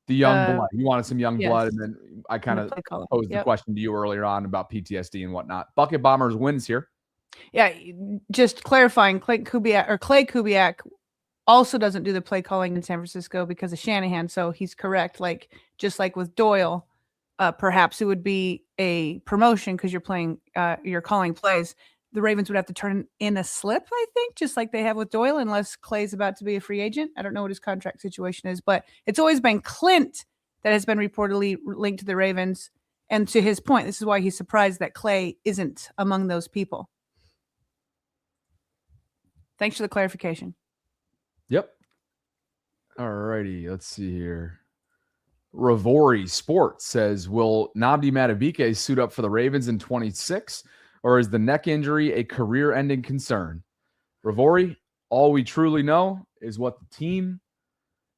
the young blood. You wanted some young blood, and then I kind of posed the question to you earlier on about PTSD and whatnot. Bucket Bombers wins here. Yeah, just clarifying, Clay Kubiak also doesn't do the play calling in San Francisco because of Shanahan, so he's correct. Like just like with Doyle, perhaps it would be a promotion because you're calling plays. The Ravens would have to turn in a slip, I think, just like they have with Doyle, unless Clay's about to be a free agent. I don't know what his contract situation is, but it's always been Clint that has been reportedly linked to the Ravens. And to his point, this is why he's surprised that Clay isn't among those people. Thanks for the clarification. Yep. All righty. Let's see here. Ravori Sports says, will Nnamdi Madubuike suit up for the Ravens in 26, or is the neck injury a career-ending concern? Ravori, all we truly know is what the team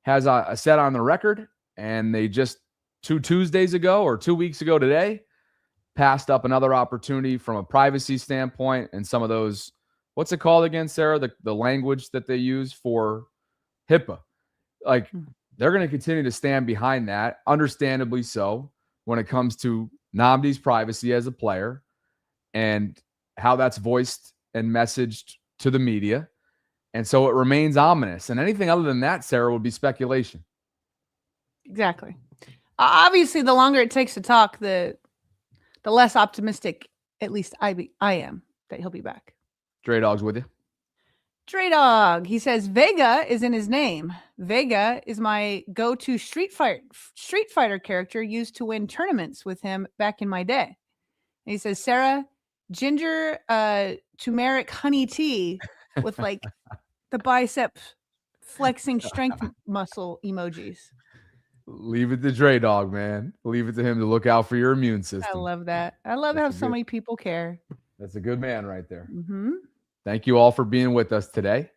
has said on the record, and they just 2 Tuesdays ago or 2 weeks ago today passed up another opportunity from a privacy standpoint and some of those, what's it called again, Sarah? The language that they use for HIPAA. Like, they're going to continue to stand behind that, understandably so, when it comes to Nnamdi's privacy as a player and how that's voiced and messaged to the media. And so it remains ominous. And anything other than that, Sarah, would be speculation. Exactly. Obviously, the longer it takes to talk, the less optimistic, at least I am, that he'll be back. Dre Dog's with you. Dre Dog, he says Vega is in his name. Vega is my go-to Street Fighter character used to win tournaments with him back in my day. And he says, Sarah, ginger turmeric honey tea with like the bicep flexing strength muscle emojis. Leave it to Dre Dog, man. Leave it to him to look out for your immune system. I love that. I love how so many people care. That's a good man right there. Mm-hmm. Thank you all for being with us today.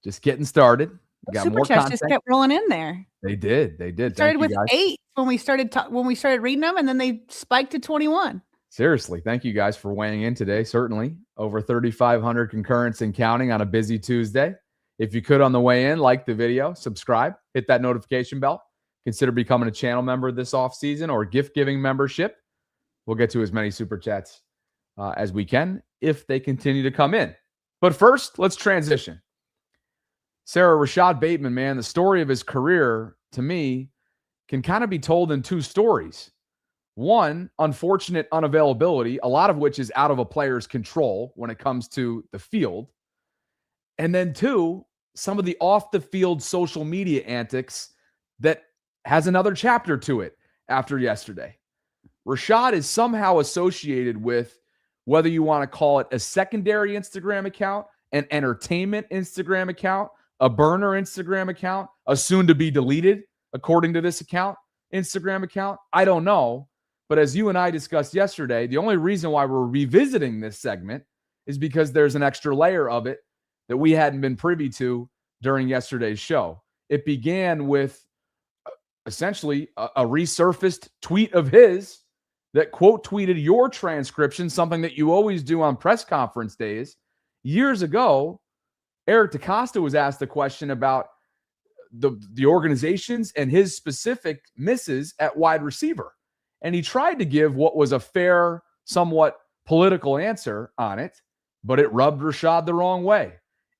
Just getting started. We got Super more chats content. just kept rolling in there. They did. Started with 8 when we started reading them, and then they spiked to 21. Seriously, thank you guys for weighing in today. Certainly over 3,500 concurrents and counting on a busy Tuesday. If you could on the way in, like the video, subscribe, hit that notification bell. Consider becoming a channel member this offseason or gift-giving membership. We'll get to as many super chats as we can if they continue to come in. But first, let's transition. Sarah, Rashad Bateman, man, the story of his career, to me, can kind of be told in 2 stories. One, unfortunate unavailability, a lot of which is out of a player's control when it comes to the field. And then two, some of the off the field social media antics that has another chapter to it after yesterday. Rashad is somehow associated with, whether you want to call it a secondary Instagram account, an entertainment Instagram account, a burner Instagram account, a soon to be deleted, according to this account, Instagram account. I don't know. But as you and I discussed yesterday, the only reason why we're revisiting this segment is because there's an extra layer of it that we hadn't been privy to during yesterday's show. It began with essentially a resurfaced tweet of his that quote tweeted your transcription, something that you always do on press conference days. Years ago, Eric DeCosta was asked a question about the organizations and his specific misses at wide receiver. And he tried to give what was a fair, somewhat political answer on it, but it rubbed Rashad the wrong way.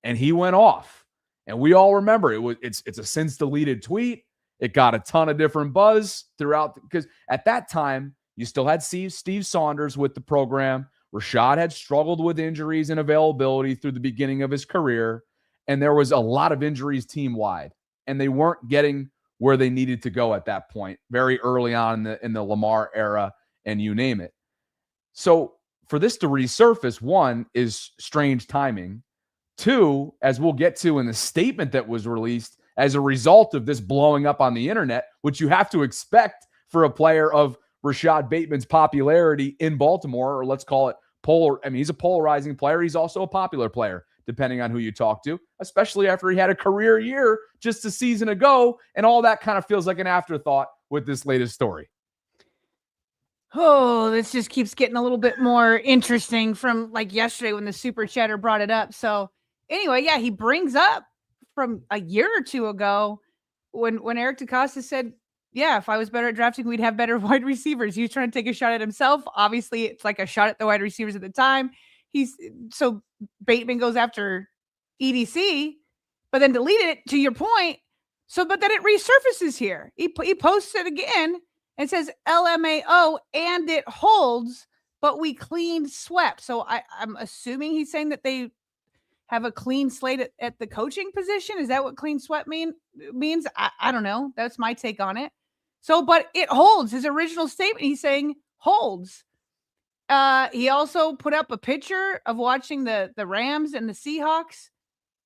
And he went off. And we all remember it's a since deleted tweet. It got a ton of different buzz throughout, because at that time, you still had Steve Saunders with the program. Rashad had struggled with injuries and availability through the beginning of his career. And there was a lot of injuries team-wide. And they weren't getting where they needed to go at that point, very early on in the Lamar era, and you name it. So for this to resurface, one, is strange timing. Two, as we'll get to in the statement that was released as a result of this blowing up on the internet, which you have to expect for a player of Rashad Bateman's popularity in Baltimore, or let's call it he's a polarizing player. He's also a popular player, depending on who you talk to, especially after he had a career year just a season ago, and all that kind of feels like an afterthought with this latest story. Oh, this just keeps getting a little bit more interesting from like yesterday when the super chatter brought it up. So anyway, yeah, he brings up from a year or two ago when Eric DeCosta said, yeah, if I was better at drafting, we'd have better wide receivers. He was trying to take a shot at himself. Obviously, it's like a shot at the wide receivers at the time. So Bateman goes after EDC, but then deleted it, to your point. So, but then it resurfaces here. He posts it again and says LMAO, and it holds, but we clean swept. So I'm assuming he's saying that they have a clean slate at the coaching position. Is that what clean swept means? I don't know. That's my take on it. So, but it holds. His original statement, he's saying holds. He also put up a picture of watching the Rams and the Seahawks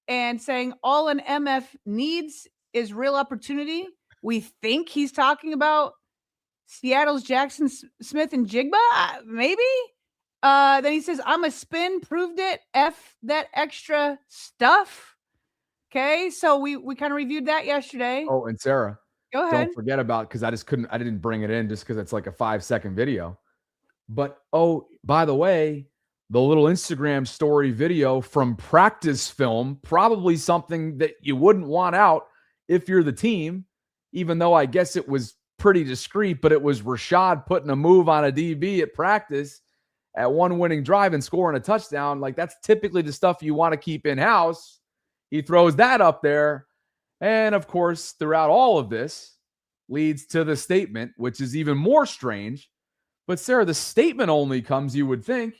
and saying all an MF needs is real opportunity. We think he's talking about Seattle's Jackson Smith and Jigba, maybe. Then he says, I'm a spin, proved it. F that extra stuff. Okay, so we kind of reviewed that yesterday. Oh, and Sarah, go ahead. Don't forget about, because I didn't bring it in just because it's like a 5-second video. But, oh, by the way, the little Instagram story video from practice film, probably something that you wouldn't want out if you're the team, even though I guess it was pretty discreet, but it was Rashad putting a move on a DB at practice at one winning drive and scoring a touchdown. Like, that's typically the stuff you want to keep in-house. He throws that up there. And, of course, throughout all of this leads to the statement, which is even more strange. But, Sarah, the statement only comes, you would think,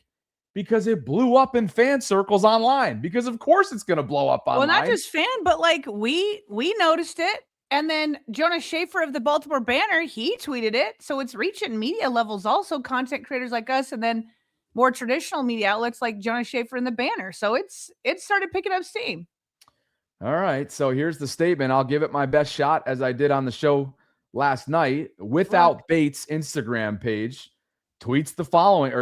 because it blew up in fan circles online. Because, of course, it's going to blow up online. Well, not just fan, but, like, we noticed it. And then Jonas Schaefer of the Baltimore Banner, he tweeted it. So it's reaching media levels also, content creators like us, and then more traditional media outlets like Jonas Schaefer and the Banner. So it started picking up steam. All right. So here's the statement. I'll give it my best shot, as I did on the show last night. Without Bates Instagram page posts the following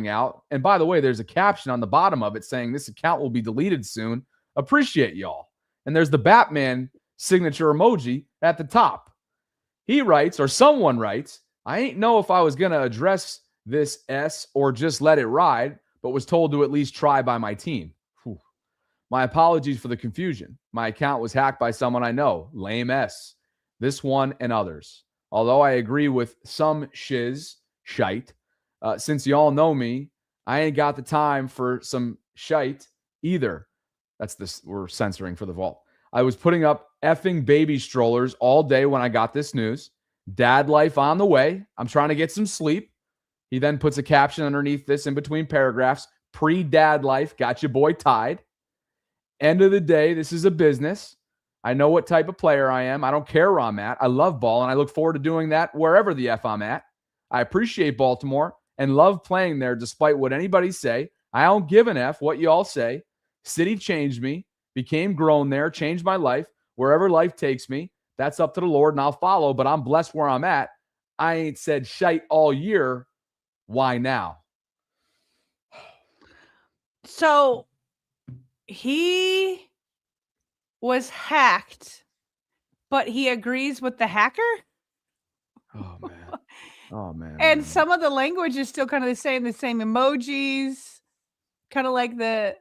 out. And by the way, there's a caption on the bottom of it saying this account will be deleted soon. Appreciate y'all. And there's the Batman signature emoji at the top. He writes, or someone writes, I ain't know if I was going to address this S or just let it ride, but was told to at least try by my team. Whew. My apologies for the confusion. My account was hacked by someone I know. Lame S. This one and others. Although I agree with some shite, since y'all know me, I ain't got the time for some shite either. That's this, we're censoring for the vault. I was putting up effing baby strollers all day when I got this news. Dad life on the way. I'm trying to get some sleep. He then puts a caption underneath this in between paragraphs. Pre-dad life. Got your boy tied. End of the day, this is a business. I know what type of player I am. I don't care where I'm at. I love ball, and I look forward to doing that wherever the F I'm at. I appreciate Baltimore and love playing there despite what anybody say. I don't give an F what you all say. City changed me, became grown there, changed my life. Wherever life takes me, that's up to the Lord, and I'll follow, but I'm blessed where I'm at. I ain't said shite all year. Why now? So he was hacked, but he agrees with the hacker. Oh, man. Oh, man. And some of the language is still kind of the same emojis, kind of like this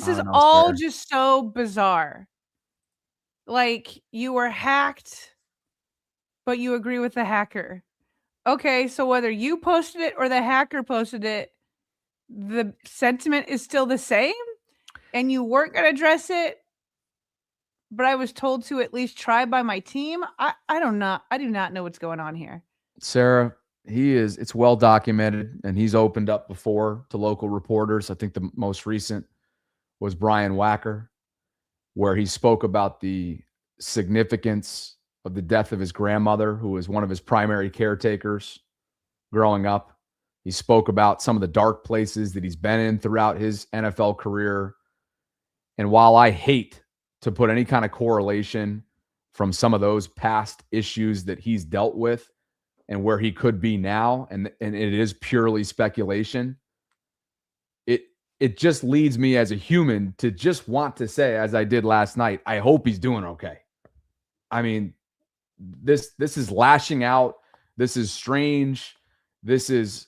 is all just so bizarre. Like, you were hacked, but you agree with the hacker. Okay, so whether you posted it or the hacker posted it, the sentiment is still the same, and you weren't going to address it, but I was told to at least try by my team. I do not know what's going on here. Sarah, it's well documented, and he's opened up before to local reporters. I think the most recent was Brian Wacker, where he spoke about the significance of the death of his grandmother, who was one of his primary caretakers growing up. He spoke about some of the dark places that he's been in throughout his NFL career. And while I hate to put any kind of correlation from some of those past issues that he's dealt with and where he could be now, and it is purely speculation, it just leads me as a human to just want to say, as I did last night, I hope he's doing okay. I mean, this is lashing out. This is strange. This is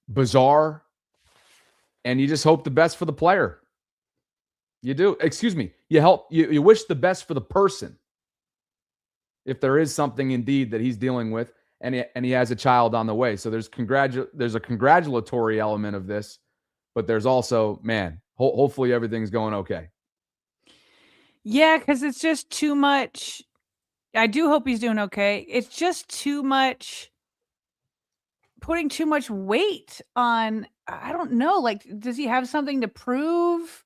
bizarre. And you just hope the best for the player. You do. Excuse me. You wish the best for the person. If there is something indeed that he's dealing with, and he has a child on the way. So there's a congratulatory element of this, but there's also, man, hopefully everything's going okay. Yeah, because it's just too much. I do hope he's doing okay. It's just too much, putting too much weight on, I don't know, like, does he have something to prove,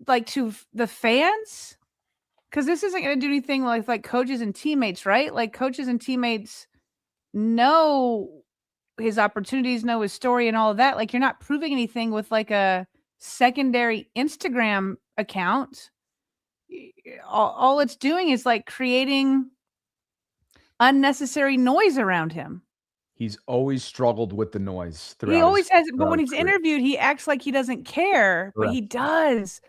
like, to the fans? Because this isn't going to do anything like coaches and teammates, right? Like, coaches and teammates know his opportunities, know his story and all of that. Like, you're not proving anything with like a secondary Instagram account. All it's doing is like creating unnecessary noise around him. He's always struggled with the noise. He always has, but when he's interviewed, he acts like he doesn't care, but he does.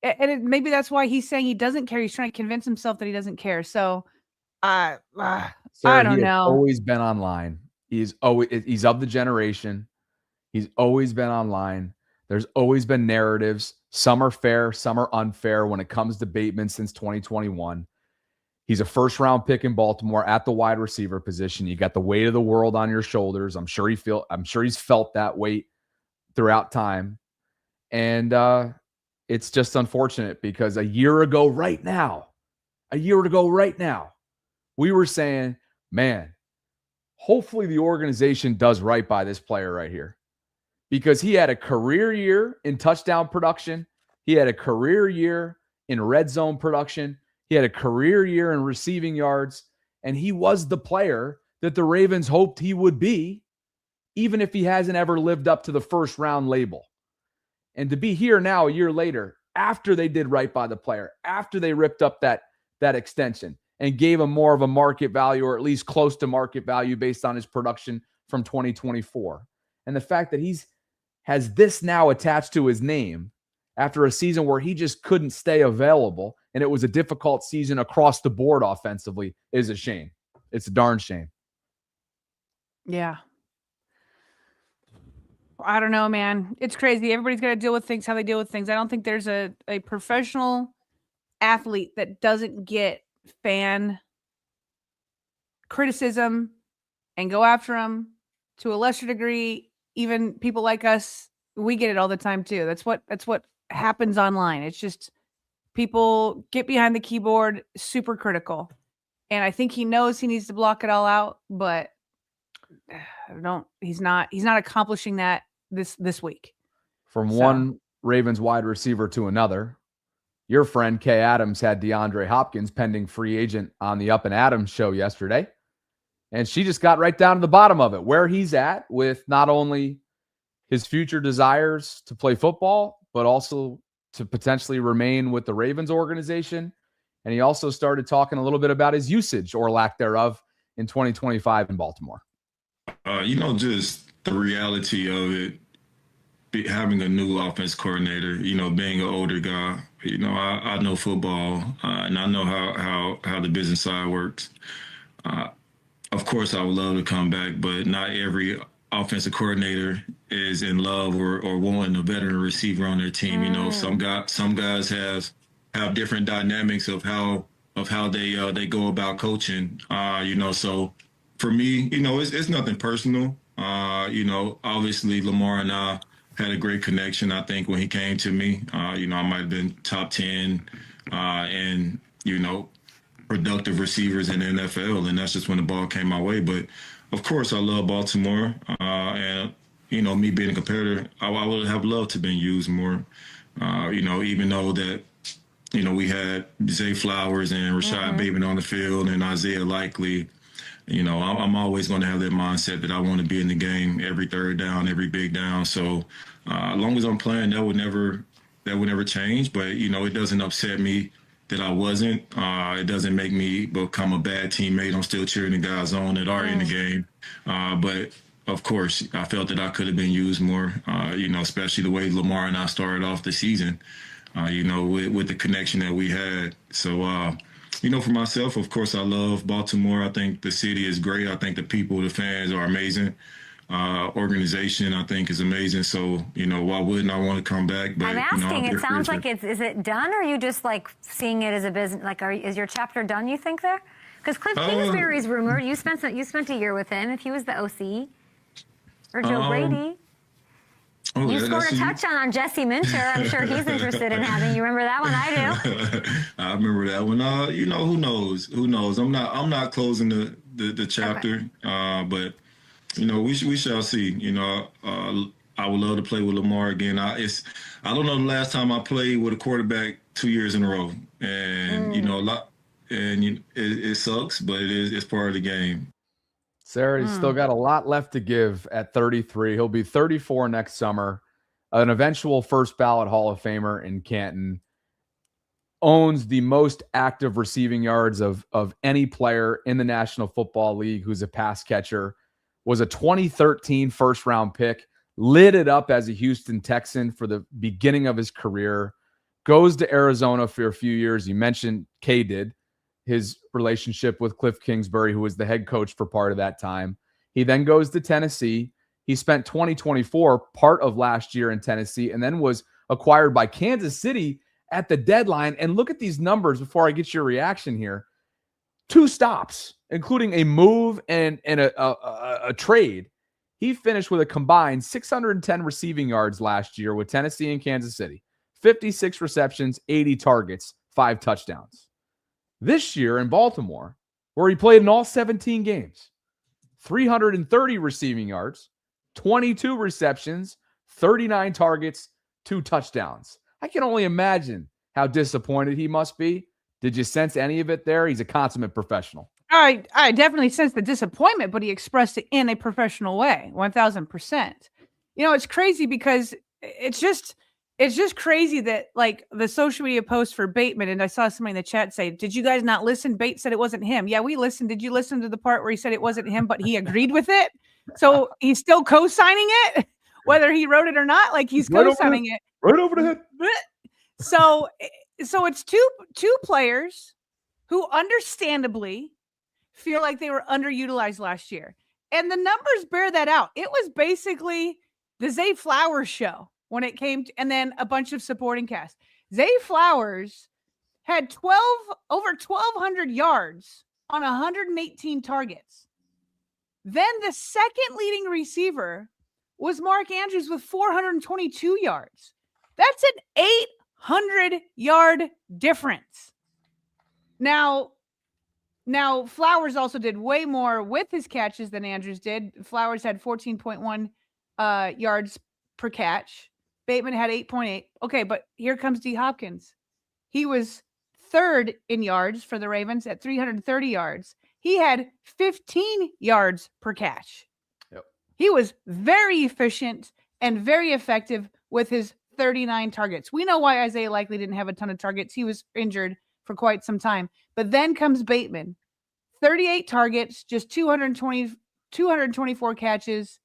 And maybe that's why he's saying he doesn't care. He's trying to convince himself that he doesn't care. So, Sarah, I don't know. Always been online. He's of the generation. He's always been online. There's always been narratives. Some are fair, some are unfair when it comes to Bateman since 2021. He's a first-round pick in Baltimore at the wide receiver position. You got the weight of the world on your shoulders. I'm sure he's felt that weight throughout time. And it's just unfortunate because a year ago right now, we were saying, man, hopefully the organization does right by this player right here. Because he had a career year in touchdown production. He had a career year in red zone production. He had a career year in receiving yards. And he was the player that the Ravens hoped he would be, even if he hasn't ever lived up to the first round label. And to be here now, a year later, after they did right by the player, after they ripped up that extension and gave him more of a market value, or at least close to market value based on his production from 2024. And the fact that has this now attached to his name after a season where he just couldn't stay available, and it was a difficult season across the board offensively, is a shame. It's a darn shame. Yeah. I don't know, man. It's crazy. Everybody's got to deal with things how they deal with things. I don't think there's a professional athlete that doesn't get fan criticism and go after them to a lesser degree. Even people like us, we get it all the time too. That's what happens online. It's just People get behind the keyboard, super critical. And I think he knows he needs to block it all out, but he's not accomplishing that this week. From one Ravens wide receiver to another, your friend Kay Adams had DeAndre Hopkins pending free agent on the Up and Adams show yesterday. And she just got right down to the bottom of it, where he's at with not only his future desires to play football, but also to potentially remain with the Ravens organization. And he also started talking a little bit about his usage or lack thereof in 2025 in Baltimore. Just the reality of it, having a new offense coordinator, being an older guy, I know football and I know how the business side works. Of course, I would love to come back, but not every offensive coordinator is in love or wanting a veteran receiver on their team. Some guys have different dynamics of how they go about coaching. So for me, it's nothing personal. Obviously Lamar and I had a great connection. I think when he came to me, I might have been top 10 and productive receivers in the NFL, and that's just when the ball came my way. But of course, I love Baltimore, and me being a competitor, I would have loved to have been used more. Even though that we had Zay Flowers and Rashad Bateman on the field and Isaiah Likely. I'm always going to have that mindset that I want to be in the game every third down, every big down. So as long as I'm playing, that would never change. But it doesn't upset me that I wasn't. It doesn't make me become a bad teammate. I'm still cheering the guys on that are in the game. But of course, I felt that I could have been used more. Especially the way Lamar and I started off the season. With the connection that we had. So. For myself, of course, I love Baltimore. I think the city is great. I think the people, the fans are amazing. Organization, I think, is amazing. So, why wouldn't I want to come back? But, I'm asking, it sounds like is it done, or are you just like seeing it as a business? Like, is your chapter done, you think, there? Because Cliff Kingsbury's rumored. You spent a year with him. If he was the OC. Or Joe Brady. You scored a touchdown on Jesse Minter. I'm sure he's interested in having you. Remember that one? I do. I remember that one. Who knows? Who knows? I'm not closing the chapter. Okay. But we shall see. I would love to play with Lamar again. I don't know the last time I played with a quarterback 2 years in a row, and it sucks, but it's part of the game. Sarah, he's still got a lot left to give at 33. He'll be 34 next summer. An eventual first ballot Hall of Famer in Canton. Owns the most active receiving yards of any player in the National Football League who's a pass catcher. Was a 2013 first-round pick. Lit it up as a Houston Texan for the beginning of his career. Goes to Arizona for a few years. You mentioned Kay did. His relationship with Cliff Kingsbury, who was the head coach for part of that time. He then goes to Tennessee. He spent 2024, part of last year in Tennessee, and then was acquired by Kansas City at the deadline. And look at these numbers before I get your reaction here. 2 stops, including a move and a trade. He finished with a combined 610 receiving yards last year with Tennessee and Kansas City. 56 receptions, 80 targets, 5 touchdowns. This year in Baltimore, where he played in all 17 games, 330 receiving yards, 22 receptions, 39 targets, 2 touchdowns. I can only imagine how disappointed he must be. Did you sense any of it there? He's a consummate professional. I definitely sense the disappointment, but he expressed it in a professional way, 1,000%. It's crazy because it's just crazy that like the social media post for Bateman, and I saw somebody in the chat say, did you guys not listen? Bate said it wasn't him. Yeah, we listened. Did you listen to the part where he said it wasn't him, but he agreed with it? So he's still co-signing it, whether he wrote it or not, like he's co-signing it. Right over the head. So it's two players who understandably feel like they were underutilized last year. And the numbers bear that out. It was basically the Zay Flowers show when it came to, and then a bunch of supporting cast. Zay Flowers had over 1,200 yards on 118 targets. Then the second leading receiver was Mark Andrews with 422 yards. That's an 100-yard difference. Now Flowers also did way more with his catches than Andrews did. Flowers had 14.1 yards per catch. Bateman had 8.8. Okay, but here comes D. Hopkins. He was third in yards for the Ravens at 330 yards. He had 15 yards per catch. Yep. He was very efficient and very effective with his 39 targets. We know why Isaiah Likely didn't have a ton of targets. He was injured for quite some time. But then comes Bateman. 38 targets, just 224 catches.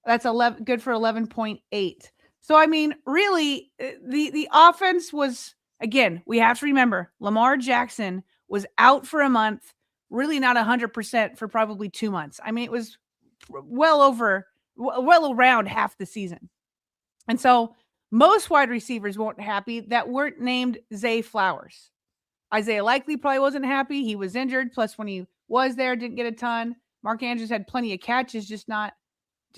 That's 11, good for 11.8. So, I mean, really, the offense was, again, we have to remember, Lamar Jackson was out for a month, really not 100% for probably 2 months. I mean, it was well around half the season. And so most wide receivers weren't happy that weren't named Zay Flowers. Isaiah Likely probably wasn't happy. He was injured. Plus, when he was there, didn't get a ton. Mark Andrews had plenty of catches, just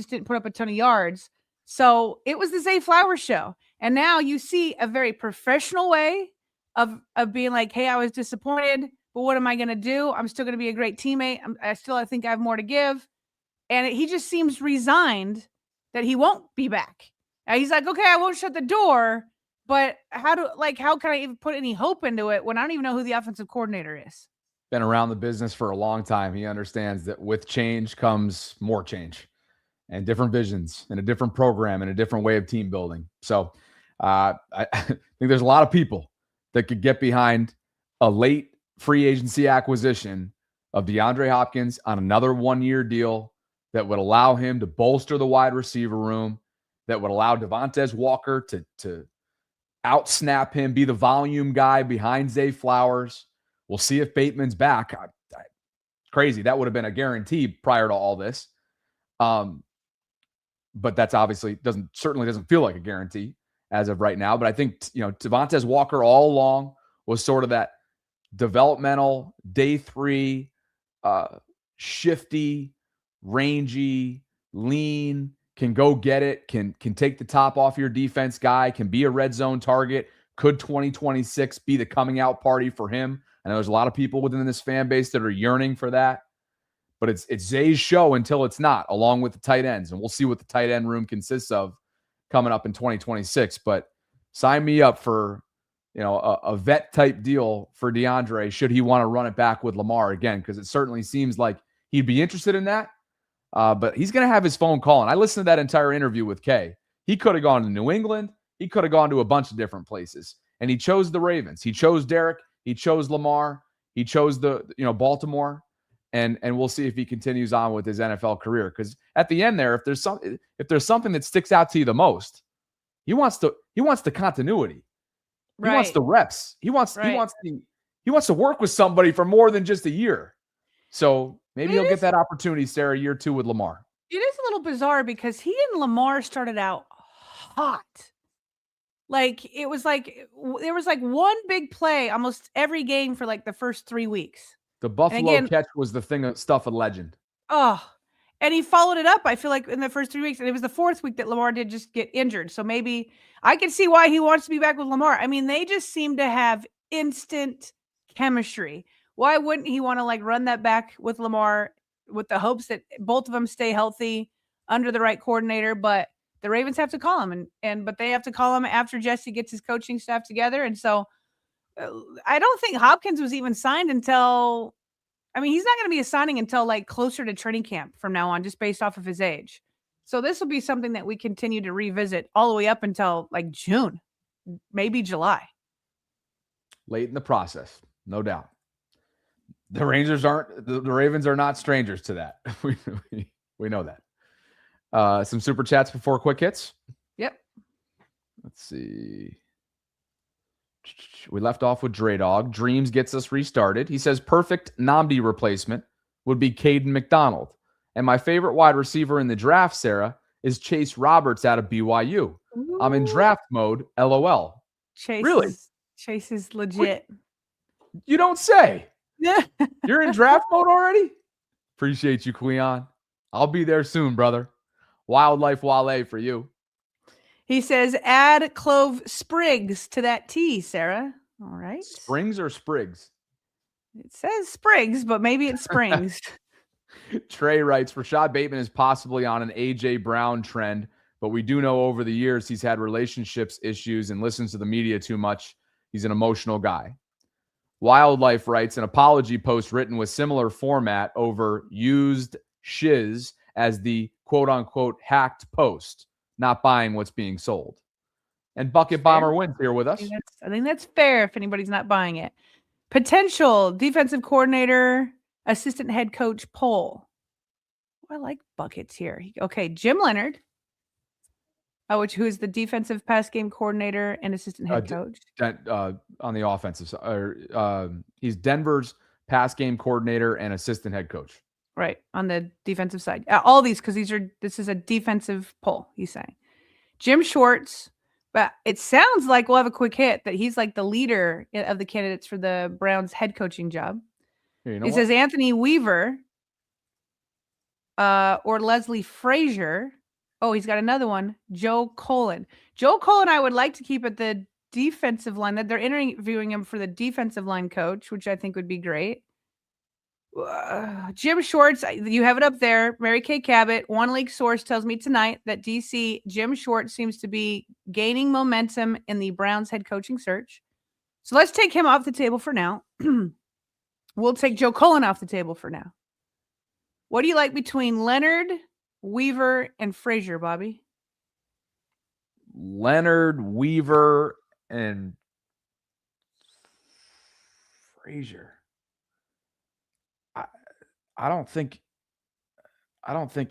didn't put up a ton of yards. So it was the Zay Flowers show. And now you see a very professional way of being like, hey, I was disappointed, but what am I going to do? I'm still going to be a great teammate. I think I have more to give. And he just seems resigned that he won't be back. And he's like, okay, I won't shut the door, but how can I even put any hope into it when I don't even know who the offensive coordinator is? Been around the business for a long time. He understands that with change comes more change and different visions and a different program and a different way of team building. So I think there's a lot of people that could get behind a late free agency acquisition of DeAndre Hopkins on another 1-year deal that would allow him to bolster the wide receiver room, that would allow Devontae Walker to out-snap him, be the volume guy behind Zay Flowers. We'll see if Bateman's back. Crazy. That would have been a guarantee prior to all this. But that's obviously certainly doesn't feel like a guarantee as of right now. But I think, Devontae Walker all along was sort of that developmental day 3, shifty, rangy, lean, can go get it, can take the top off your defense guy, can be a red zone target. Could 2026 be the coming out party for him? I know there's a lot of people within this fan base that are yearning for that. But it's Zay's show until it's not, along with the tight ends. And we'll see what the tight end room consists of coming up in 2026. But sign me up for, a vet type deal for DeAndre should he want to run it back with Lamar again, because it certainly seems like he'd be interested in that. But he's going to have his phone calling. I listened to that entire interview with Kay. He could have gone to New England. He could have gone to a bunch of different places. And he chose the Ravens. He chose Derek. He chose Lamar. He chose Baltimore. And we'll see if he continues on with his NFL career. Because at the end there, if there's something that sticks out to you the most, he wants the continuity. Right. He wants the reps. He wants to work with somebody for more than just a year. So maybe he'll get that opportunity, Sarah, year 2 with Lamar. It is a little bizarre because he and Lamar started out hot. There was one big play almost every game for the first 3 weeks. The Buffalo catch was the thing of stuff of legend. Oh, and he followed it up, I feel like, in the first 3 weeks. And it was the 4th week that Lamar did just get injured. So maybe I can see why he wants to be back with Lamar. I mean, they just seem to have instant chemistry. Why wouldn't he want to run that back with Lamar with the hopes that both of them stay healthy under the right coordinator? But the Ravens have to call him, but they have to call him after Jesse gets his coaching staff together. And so I don't think Hopkins was even signed until, he's not going to be a signing until closer to training camp from now on, just based off of his age. So this will be something that we continue to revisit all the way up until June, maybe July. Late in the process, no doubt. The Ravens are not strangers to that. We know that. Some super chats before quick hits. Yep. Let's see. We left off with Dre Dog. Dreams gets us restarted. He says perfect Nnamdi replacement would be Caden McDonald. And my favorite wide receiver in the draft, Sarah, is Chase Roberts out of BYU. Ooh. I'm in draft mode, LOL. Chase is legit. You don't say. You're in draft mode already? Appreciate you, Queon. I'll be there soon, brother. Wildlife Wale for you. He says, add clove sprigs to that tea, Sarah. All right. Springs or sprigs? It says sprigs, but maybe it's springs. Trey writes, Rashad Bateman is possibly on an A.J. Brown trend, but we do know over the years he's had relationships issues and listens to the media too much. He's an emotional guy. Wildlife writes, an apology post written with similar format over used shiz as the quote-unquote hacked post, not buying what's being sold. And Bucket Bomber wins here with us. I think that's fair if anybody's not buying it. Potential defensive coordinator, assistant head coach poll. Oh, I like buckets here. Okay, Jim Leonard. Who is the defensive pass game coordinator and assistant head coach? On the offensive side. He's Denver's pass game coordinator and assistant head coach. Right, on the defensive side. All these, because this is a defensive poll, he's saying. Jim Schwartz. But it sounds like we'll have a quick hit that he's like the leader of the candidates for the Browns head coaching job. He says Anthony Weaver or Leslie Frazier. Oh, he's got another one. Joe Cullen. Joe Cullen, I would like to keep at the defensive line. That they're interviewing him for the defensive line coach, which I think would be great. Jim Schwartz, you have it up there. Mary Kay Cabot. One league source tells me tonight that DC Jim Schwartz seems to be gaining momentum in the Browns head coaching search. So let's take him off the table for now. We'll take Joe Cullen off the table for now. What do you like between Leonard, Weaver, and Frazier, Bobby? Leonard, Weaver, and Frazier. I don't think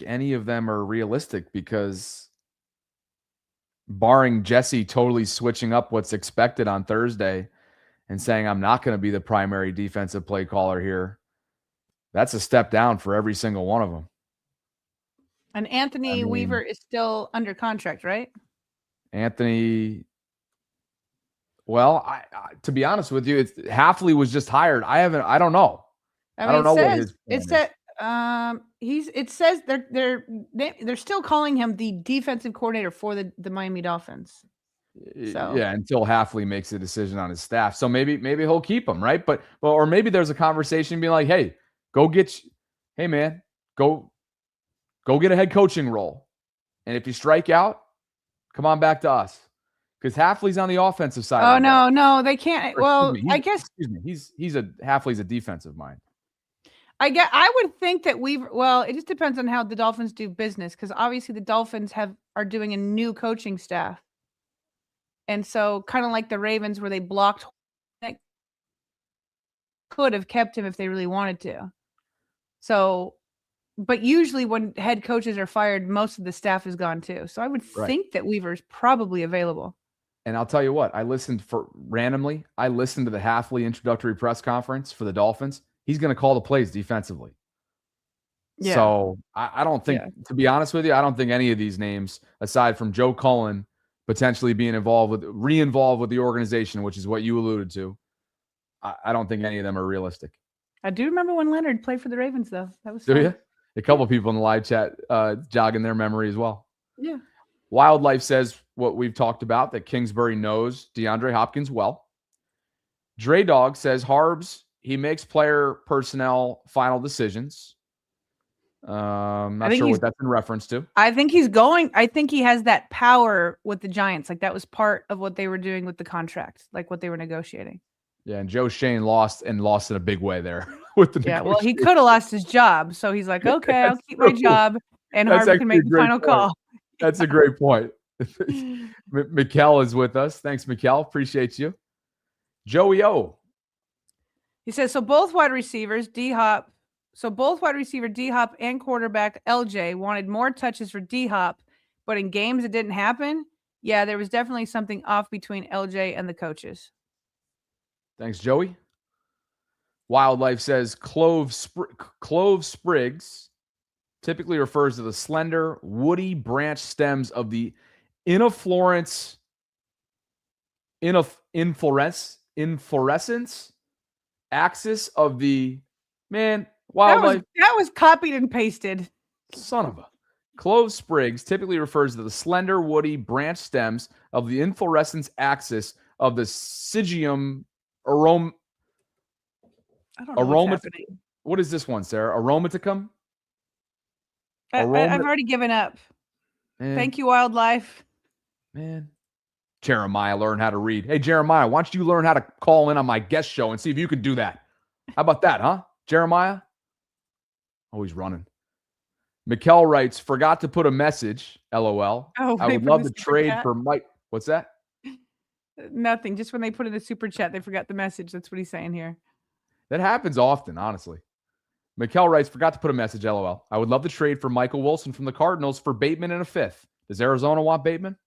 any of them are realistic because barring Jesse totally switching up what's expected on Thursday and saying I'm not going to be the primary defensive play caller here, that's a step down for every single one of them. And Anthony Weaver is still under contract, right? Anthony, well, to be honest with you, Halfley was just hired. I don't know. I don't know what his plan is. It says they're still calling him the defensive coordinator for the Miami Dolphins. So yeah, until Halfley makes a decision on his staff. So maybe he'll keep him, right? But or maybe there's a conversation being like, hey, go get a head coaching role. And if you strike out, come on back to us. Because Halfley's on the offensive side. Oh no, they can't. Well, I guess Halfley's a defensive mind. I would think that it just depends on how the Dolphins do business, because obviously the Dolphins are doing a new coaching staff. And so kind of like the Ravens where they blocked, could have kept him if they really wanted to. So, but usually when head coaches are fired, most of the staff is gone too. So I would think that Weaver's probably available. And I'll tell you what, I listened to the Halfley introductory press conference for the Dolphins. He's going to call the plays defensively. Yeah. So I don't think, to be honest with you, I don't think any of these names, aside from Joe Cullen potentially being re-involved with the organization, which is what you alluded to, I don't think any of them are realistic. I do remember when Leonard played for the Ravens, though. That was fun. Do you? A couple of people in the live chat jogging their memory as well. Yeah. Wildlife says what we've talked about, that Kingsbury knows DeAndre Hopkins well. Dre Dog says Harbs, he makes player personnel final decisions. Not sure what that's in reference to. I think he has that power with the Giants. Like that was part of what they were doing with the contract, like what they were negotiating. Yeah, and Joe Shane lost in a big way there with the well, he could have lost his job, so he's like, okay, I'll keep my job, and Harvey can make the final call. That's a great point. Mikkel is with us. Thanks, Mikkel. Appreciate you. Joey O. He says, both wide receiver D-Hop and quarterback LJ wanted more touches for D-Hop, but in games it didn't happen. Yeah, there was definitely something off between LJ and the coaches. Thanks, Joey. Wildlife says clove sprigs typically refers to the slender, woody branch stems of the inflorescence axis of the wildlife. That was copied and pasted. Son of a. Clove sprigs typically refers to the slender, woody branch stems of the inflorescence axis of the Syzygium I don't know what's happening. What is this one, Sarah? Aromaticum? I've already given up. Thank you, wildlife. Man. Jeremiah, learn how to read. Hey, Jeremiah, why don't you learn how to call in on my guest show and see if you can do that? How about that, huh? Jeremiah? Oh, he's running. Mikkel writes, forgot to put a message, LOL. Oh, I would love to trade for Mike. What's that? Nothing. Just when they put in the super chat, they forgot the message. That's what he's saying here. That happens often, honestly. Mikkel writes, forgot to put a message, LOL. I would love to trade for Michael Wilson from the Cardinals for Bateman in a 5th. Does Arizona want Bateman?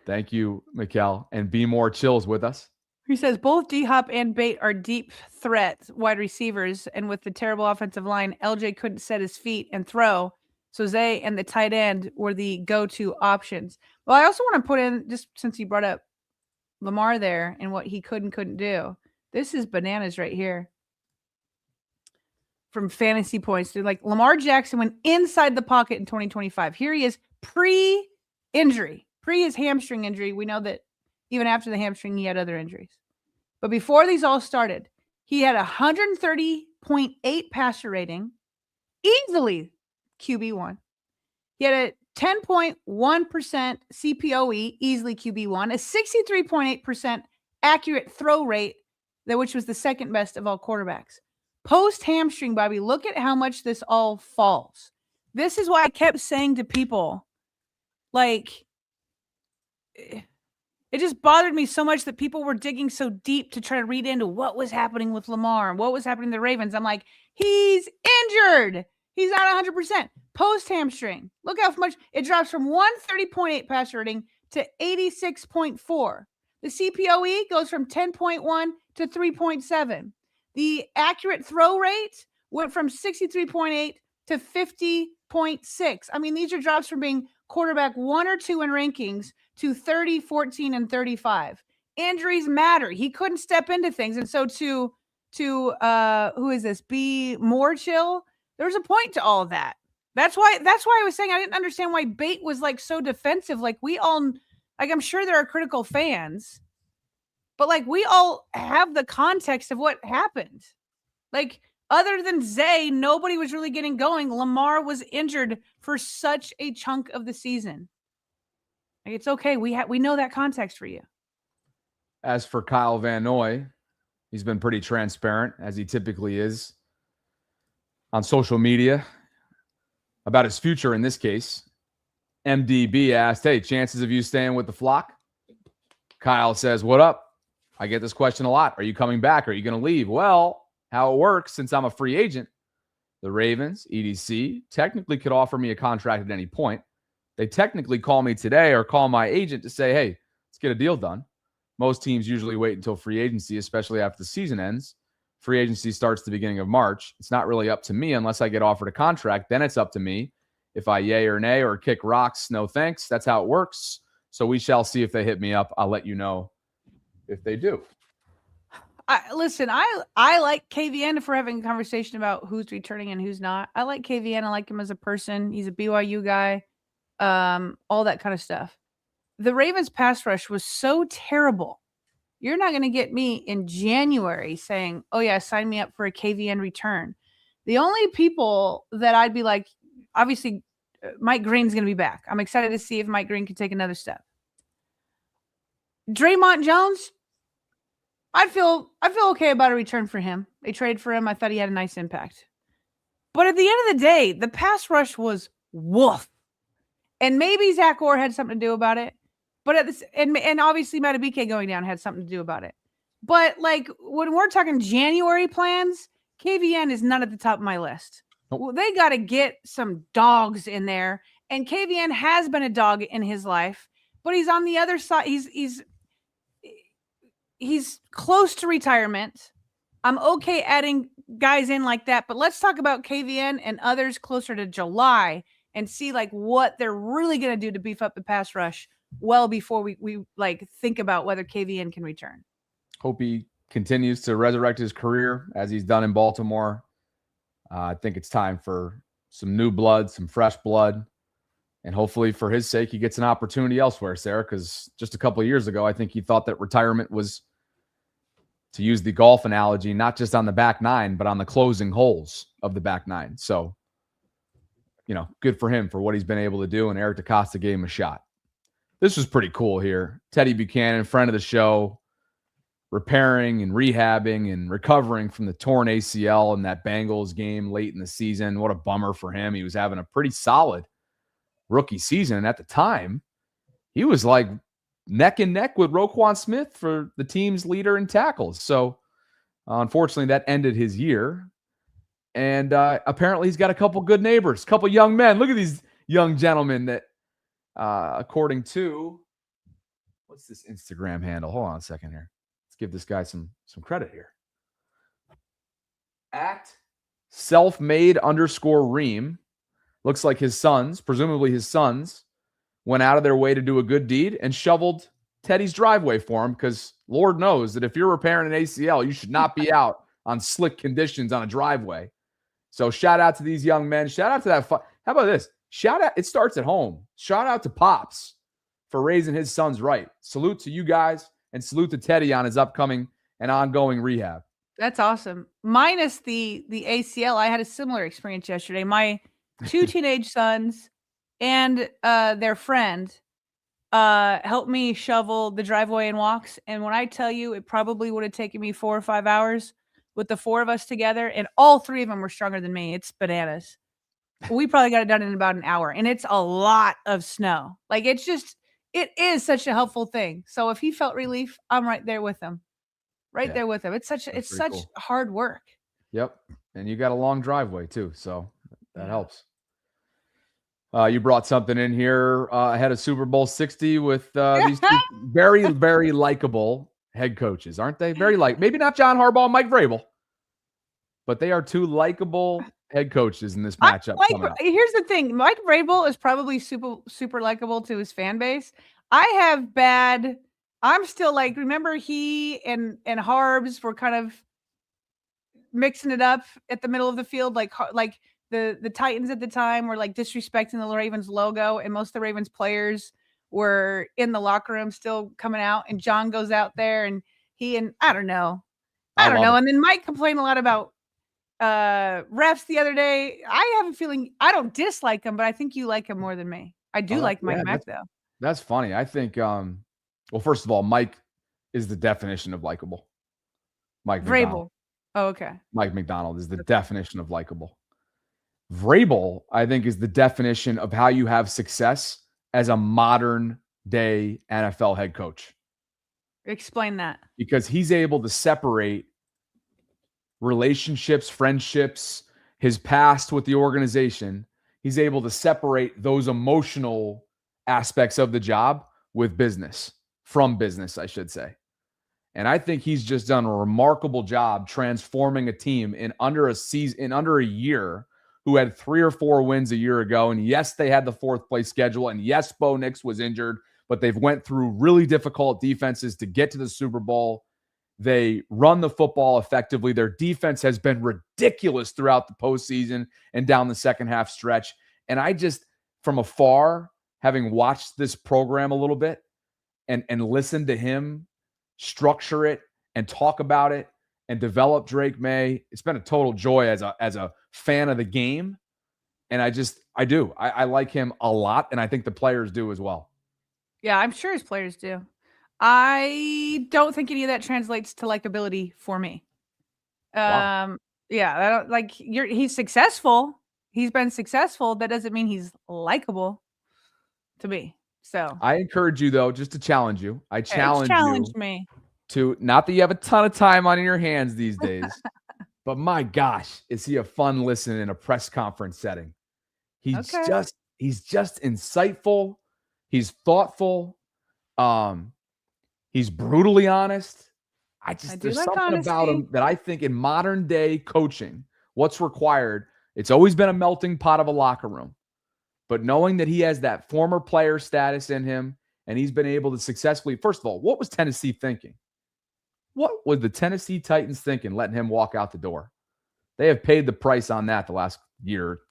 Thank you, Mikkel. And Be More Chills with us. He says both D-Hop and Bate are deep threat wide receivers, and with the terrible offensive line, LJ couldn't set his feet and throw, so Zay and the tight end were the go-to options. Well, I also want to put in, just since you brought up Lamar there and what he could and couldn't do, this is bananas right here. From fantasy points, dude. Like Lamar Jackson went inside the pocket in 2025. Here he is pre-injury, pre his hamstring injury. We know that even after the hamstring, he had other injuries. But before these all started, he had 130.8 passer rating, easily QB1. He had a 10.1% CPOE, easily QB1, a 63.8% accurate throw rate, which was the second best of all quarterbacks. Post hamstring, Bobby, look at how much this all falls. This is why I kept saying to people, like, it just bothered me so much that people were digging so deep to try to read into what was happening with Lamar and what was happening to the Ravens. I'm like, he's injured. He's not 100%. Post hamstring. Look how much it drops from 130.8 passer rating to 86.4. The CPOE goes from 10.1 to 3.7. The accurate throw rate went from 63.8 to 50.6. I mean, these are drops from being quarterback 1 or 2 in rankings to 30, 14, and 35. Injuries matter. He couldn't step into things. And so to who is this? Be More Chill. There's a point to all of that. That's why I was saying I didn't understand why Bate was like so defensive. Like we all, like I'm sure there are critical fans, but like we all have the context of what happened. Like other than Zay, nobody was really getting going. Lamar was injured for such a chunk of the season. Like it's okay. We know that context for you. As for Kyle Van Noy, he's been pretty transparent, as he typically is, on social media about his future in this case. MDB asked, hey, chances of you staying with the flock? Kyle says, what up? I get this question a lot. Are you coming back? Are you going to leave? Well, how it works, since I'm a free agent, the Ravens, EDC, technically could offer me a contract at any point. They technically call me today or call my agent to say, hey, let's get a deal done. Most teams usually wait until free agency, especially after the season ends. Free agency starts the beginning of March. It's not really up to me unless I get offered a contract. Then it's up to me if I yay or nay or kick rocks. No thanks. That's how it works. So we shall see if they hit me up. I'll let you know if they do. Listen, I like KVN if we're having a conversation about who's returning and who's not. I like KVN. I like him as a person. He's a BYU guy. All that kind of stuff. The Ravens pass rush was so terrible. You're not going to get me in January saying, oh yeah, sign me up for a KVN return. The only people that I'd be like, obviously Mike Green's going to be back. I'm excited to see if Mike Green can take another step. Draymond Jones, I feel okay about a return for him. They traded for him. I thought he had a nice impact. But at the end of the day, the pass rush was woof. And maybe Zach Orr had something to do about it. But at this, and obviously Matabike going down had something to do about it. But like when we're talking January plans, KVN is not at the top of my list. Well, they got to get some dogs in there. And KVN has been a dog in his life, but he's on the other side. He's close to retirement. I'm okay adding guys in like that, but let's talk about KVN and others closer to July and see like what they're really going to do to beef up the pass rush well before we like think about whether KVN can return. Hope he continues to resurrect his career as he's done in Baltimore. I think it's time for some new blood, some fresh blood. And hopefully for his sake, he gets an opportunity elsewhere, Sarah, because just a couple of years ago, I think he thought that retirement was, to use the golf analogy, not just on the back nine, but on the closing holes of the back nine. So, good for him for what he's been able to do. And Eric DeCosta gave him a shot. This was pretty cool here. Teddy Buchanan, friend of the show, repairing and rehabbing and recovering from the torn ACL in that Bengals game late in the season. What a bummer for him. He was having a pretty solid rookie season. And at the time, he was like neck and neck with Roquan Smith for the team's leader in tackles. So unfortunately, that ended his year. And apparently he's got a couple good neighbors, a couple young men. Look at these young gentlemen that, according to, what's this Instagram handle? Hold on a second here. Let's give this guy some credit here. At selfmade_Reem. Looks like his sons, presumably his sons, went out of their way to do a good deed and shoveled Teddy's driveway for him, because Lord knows that if you're repairing an ACL, you should not be out on slick conditions on a driveway. So shout out to these young men. Shout out to that. How about this? Shout out. It starts at home. Shout out to Pops for raising his sons right. Salute to you guys, and salute to Teddy on his upcoming and ongoing rehab. That's awesome. Minus the ACL, I had a similar experience yesterday. My 2 teenage sons and their friend helped me shovel the driveway and walks. And when I tell you, it probably would have taken me 4 or 5 hours with the 4 of us together, and all 3 of them were stronger than me. It's bananas. We probably got it done in about an hour, and it's a lot of snow. Like, it is such a helpful thing. So if he felt relief, I'm right there with him. There with him. It's such cool. Hard work. Yep. And you got a long driveway too, so that helps. You brought something in here ahead of Super Bowl 60 with these 2 very, very likable head coaches, aren't they? Very maybe not John Harbaugh, Mike Vrabel, but they are 2 likable head coaches in this matchup. Here's the thing. Mike Vrabel is probably super, super likable to his fan base. I'm still like, remember he and Harbs were kind of mixing it up at the middle of the field, like the Titans at the time were like disrespecting the Ravens logo, and most of the Ravens players were in the locker room still coming out, and John goes out there and I don't know. And then Mike complained a lot about refs the other day. I have a feeling I don't dislike him, but I think you like him more than me. I do like Mike Mack though. That's funny. I think well, first of all, Mike is the definition of likable. Mike Vrabel. McDonald. Oh, okay. Mike McDonald is the definition of likable. Vrabel, I think, is the definition of how you have success as a modern day NFL head coach. Explain that. Because he's able to separate relationships, friendships, his past with the organization. He's able to separate those emotional aspects of the job with business, from business, I should say. And I think he's just done a remarkable job transforming a team in under a year, who had 3 or 4 wins a year ago. And yes, they had the 4th place schedule. And yes, Bo Nix was injured, but they've went through really difficult defenses to get to the Super Bowl. They run the football effectively. Their defense has been ridiculous throughout the postseason and down the second half stretch. And I just, from afar, having watched this program a little bit and listened to him structure it and talk about it and develop Drake May, it's been a total joy as a fan of the game. And I like him a lot, and I think the players do as well. Yeah, I'm sure his players do. I don't think any of that translates to likability for me. Wow. Yeah, I don't like he's successful. He's been successful. That doesn't mean he's likable to me. So I encourage you, though, just to challenge you. I challenge you me to, not that you have a ton of time on your hands these days, but my gosh, is he a fun listen in a press conference setting? He's just insightful. He's thoughtful. He's brutally honest. There's like something honesty about him that I think in modern day coaching, what's required, it's always been a melting pot of a locker room. But knowing that he has that former player status in him, and he's been able to successfully, first of all, what was Tennessee thinking? What was the Tennessee Titans thinking letting him walk out the door? They have paid the price on that the last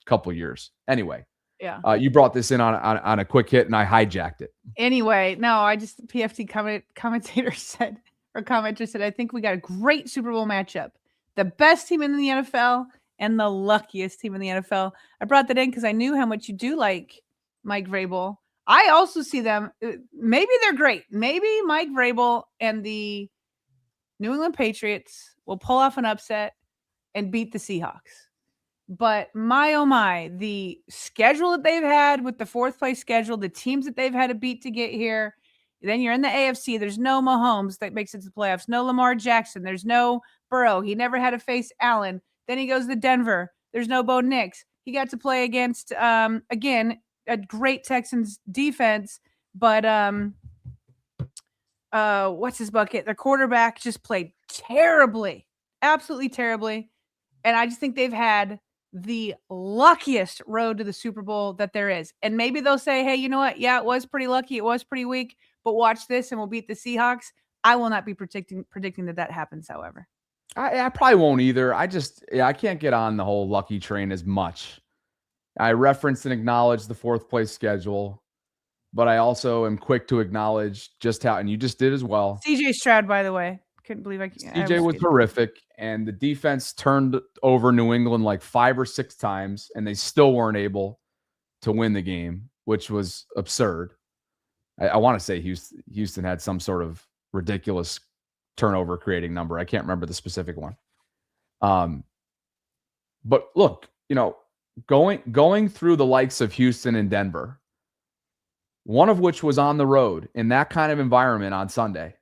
couple years. Anyway, Yeah. you brought this in on a quick hit, and I hijacked it. Anyway, no, PFT commentator said, or commenter said, I think we got a great Super Bowl matchup. The best team in the NFL and the luckiest team in the NFL. I brought that in because I knew how much you do like Mike Vrabel. I also see them. Maybe they're great. Maybe Mike Vrabel and the New England Patriots will pull off an upset and beat the Seahawks. But my, oh my, the schedule that they've had with the fourth place schedule, the teams that they've had to beat to get here. Then you're in the AFC. There's no Mahomes that makes it to the playoffs. No Lamar Jackson. There's no Burrow. He never had to face Allen. Then he goes to Denver. There's no Bo Nix. He got to play against, again, a great Texans defense. But what's his bucket? Their quarterback just played terribly, absolutely terribly. And I just think they've had the luckiest road to the Super Bowl that there is. And maybe they'll say, hey, you know what? Yeah, it was pretty lucky. It was pretty weak, but watch this and we'll beat the Seahawks. I will not be predicting that happens, however. I probably won't either. I can't get on the whole lucky train as much. I referenced and acknowledged the fourth place schedule, but I also am quick to acknowledge just how, and you just did as well. CJ Stroud, by the way. Couldn't believe CJ was horrific, and the defense turned over New England like 5 or 6 times, and they still weren't able to win the game, which was absurd. I want to say Houston had some sort of ridiculous turnover creating number. I can't remember the specific one. But look, going through the likes of Houston and Denver, one of which was on the road in that kind of environment on Sunday,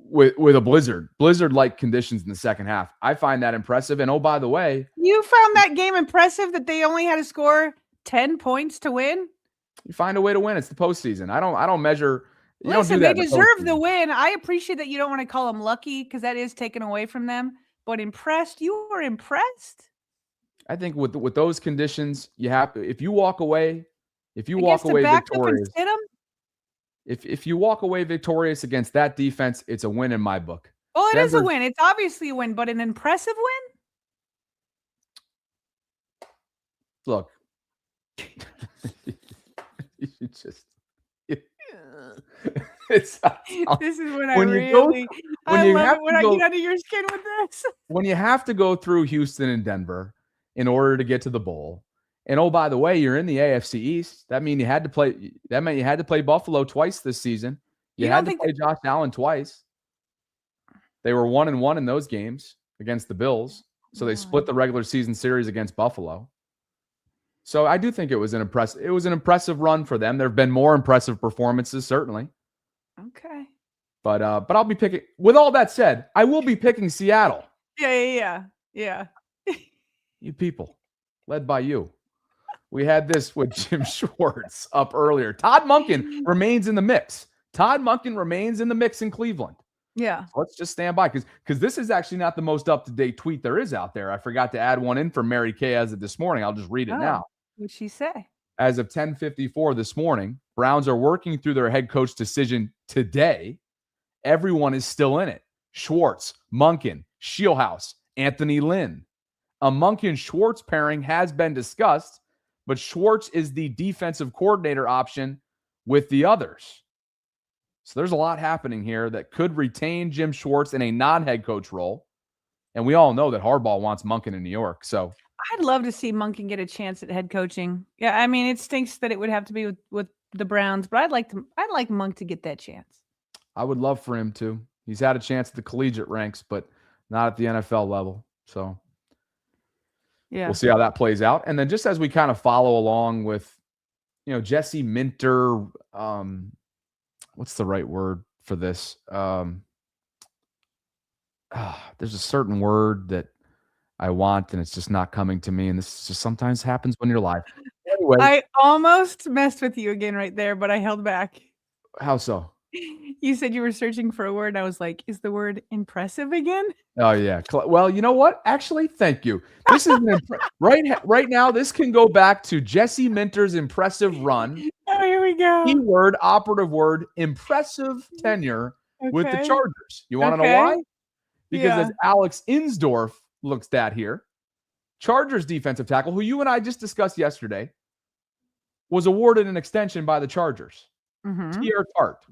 with a blizzard-like conditions in the second half. I find that impressive. And oh, by the way, you found that game impressive that they only had to score 10 points to win. You find a way to win. It's the postseason. I don't measure. Listen, they deserve the win. I appreciate that you don't want to call them lucky because that is taken away from them. But impressed, you were impressed. I think with those conditions, you have to. If you walk away victorious. If you walk away victorious against that defense, it's a win in my book. Well, it is a win. It's obviously a win, but an impressive win? Look. You just this is when I really I love it when I get under your skin with this. When you have to go through Houston and Denver in order to get to the bowl. And oh, by the way, you're in the AFC East. That meant you had to play Buffalo twice this season. You had to play Josh Allen twice. They were 1-1 in those games against the Bills. So they split the regular season series against Buffalo. So I do think it was an impressive run for them. There have been more impressive performances, certainly. Okay. But I'll be picking. With all that said, I will be picking Seattle. Yeah. You people, led by you. We had this with Jim Schwartz up earlier. Todd Monken remains in the mix. In Cleveland. Yeah. So let's just stand by because this is actually not the most up-to-date tweet there is out there. I forgot to add one in from Mary Kay as of this morning. I'll just read it now. What'd she say? As of 10:54 this morning, Browns are working through their head coach decision today. Everyone is still in it. Schwartz, Monken, Shieldhouse, Anthony Lynn. A Monken-Schwartz pairing has been discussed, but Schwartz is the defensive coordinator option with the others. So there's a lot happening here that could retain Jim Schwartz in a non-head coach role. And we all know that Harbaugh wants Monken in New York. So I'd love to see Monken get a chance at head coaching. Yeah, I mean, it stinks that it would have to be with the Browns, but I'd like Monk to get that chance. I would love for him to. He's had a chance at the collegiate ranks, but not at the NFL level. So yeah, we'll see how that plays out. And then just as we kind of follow along with, Jesse Minter, what's the right word for this? There's a certain word that I want, and it's just not coming to me. And this just sometimes happens when you're live. Anyway, I almost messed with you again right there, but I held back. How so? You said you were searching for a word. And I was like, is the word impressive again? Oh, yeah. Well, you know what? Actually, thank you. This is right now. This can go back to Jesse Minter's impressive run. Oh, here we go. Keyword, operative word, impressive tenure with the Chargers. You want to know why? Because as Alex Insdorf looks at here, Chargers defensive tackle, who you and I just discussed yesterday, was awarded an extension by the Chargers. Tierre Tart.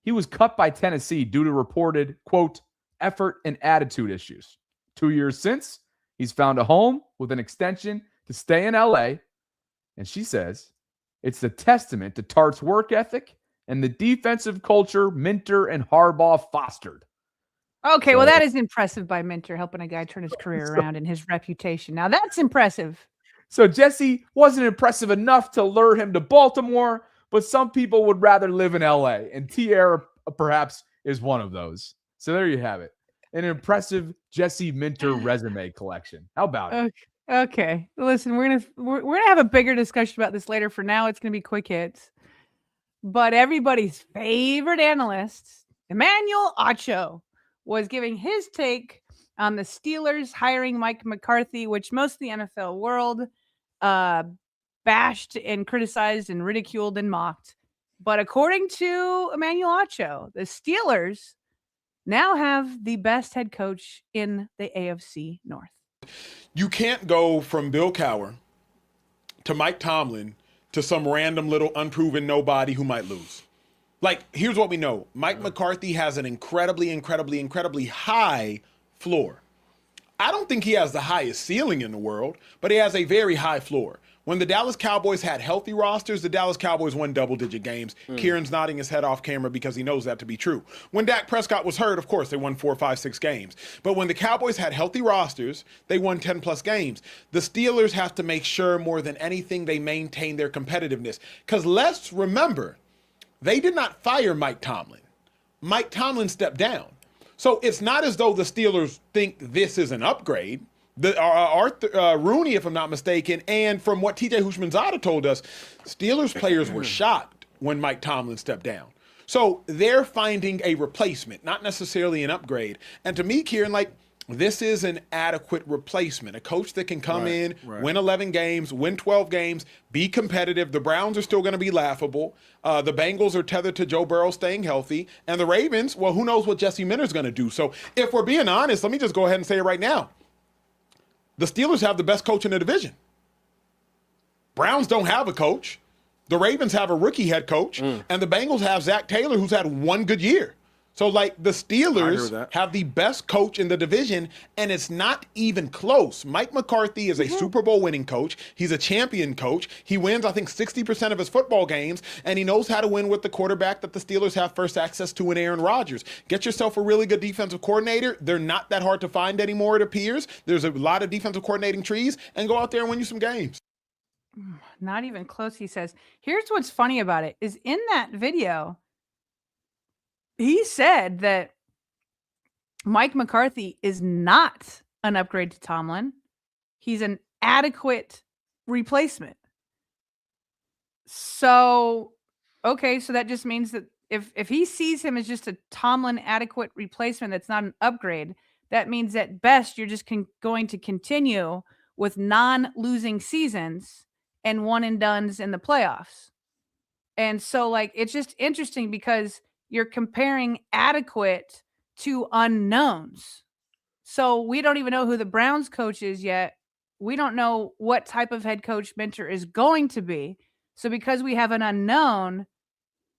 He was cut by Tennessee due to reported, quote, effort and attitude issues. 2 years since, he's found a home with an extension to stay in LA. And she says it's a testament to Tart's work ethic and the defensive culture Minter and Harbaugh fostered. Okay, well, that is impressive by Minter, helping a guy turn his career around and his reputation. Now, that's impressive. So Jesse wasn't impressive enough to lure him to Baltimore, but some people would rather live in LA, and Tierre perhaps is one of those. So there you have it. An impressive Jesse Minter resume collection. How about it? Okay. Listen, we're gonna have a bigger discussion about this later. For now, it's gonna be quick hits. But everybody's favorite analyst, Emmanuel Acho, was giving his take on the Steelers hiring Mike McCarthy, which most of the NFL world bashed and criticized and ridiculed and mocked. But according to Emmanuel Acho, the Steelers now have the best head coach in the AFC North. You can't go from Bill Cowher to Mike Tomlin to some random little unproven nobody who might lose. Like, here's what we know. Mike McCarthy has an incredibly high floor. I don't think he has the highest ceiling in the world, but he has a very high floor. When the Dallas Cowboys had healthy rosters, the Dallas Cowboys won double-digit games. Kieran's nodding his head off camera because he knows that to be true. When Dak Prescott was hurt, of course, they won 4, 5, 6 games. But when the Cowboys had healthy rosters, they won 10-plus games. The Steelers have to make sure more than anything they maintain their competitiveness. Because let's remember, they did not fire Mike Tomlin. Mike Tomlin stepped down. So it's not as though the Steelers think this is an upgrade. Arthur Rooney, if I'm not mistaken, and from what TJ Houshmandzadeh told us, Steelers players were shocked when Mike Tomlin stepped down. So they're finding a replacement, not necessarily an upgrade. And to me, Kieran, like, this is an adequate replacement. A coach that can come in, win 11 games, win 12 games, be competitive. The Browns are still going to be laughable. The Bengals are tethered to Joe Burrow staying healthy. And the Ravens, well, who knows what Jesse Minter's going to do. So if we're being honest, let me just go ahead and say it right now. The Steelers have the best coach in the division. Browns don't have a coach. The Ravens have a rookie head coach. And the Bengals have Zach Taylor, who's had one good year. So, like, the Steelers have the best coach in the division, and it's not even close. Mike McCarthy is a Super Bowl winning coach. He's a champion coach. He wins, I think, 60% of his football games, and he knows how to win with the quarterback that the Steelers have first access to in Aaron Rodgers. Get yourself a really good defensive coordinator. They're not that hard to find anymore, it appears. There's a lot of defensive coordinating trees, and go out there and win you some games. Not even close, he says. Here's what's funny about it, is in that video, he said that Mike McCarthy is not an upgrade to Tomlin. He's an adequate replacement. So, okay, so that just means that if he sees him as just a Tomlin adequate replacement that's not an upgrade, that means at best you're just going to continue with non-losing seasons and one-and-dones in the playoffs. And so, like, it's just interesting because you're comparing adequate to unknowns. So we don't even know who the Browns coach is yet. We don't know what type of head coach Minter is going to be. So because we have an unknown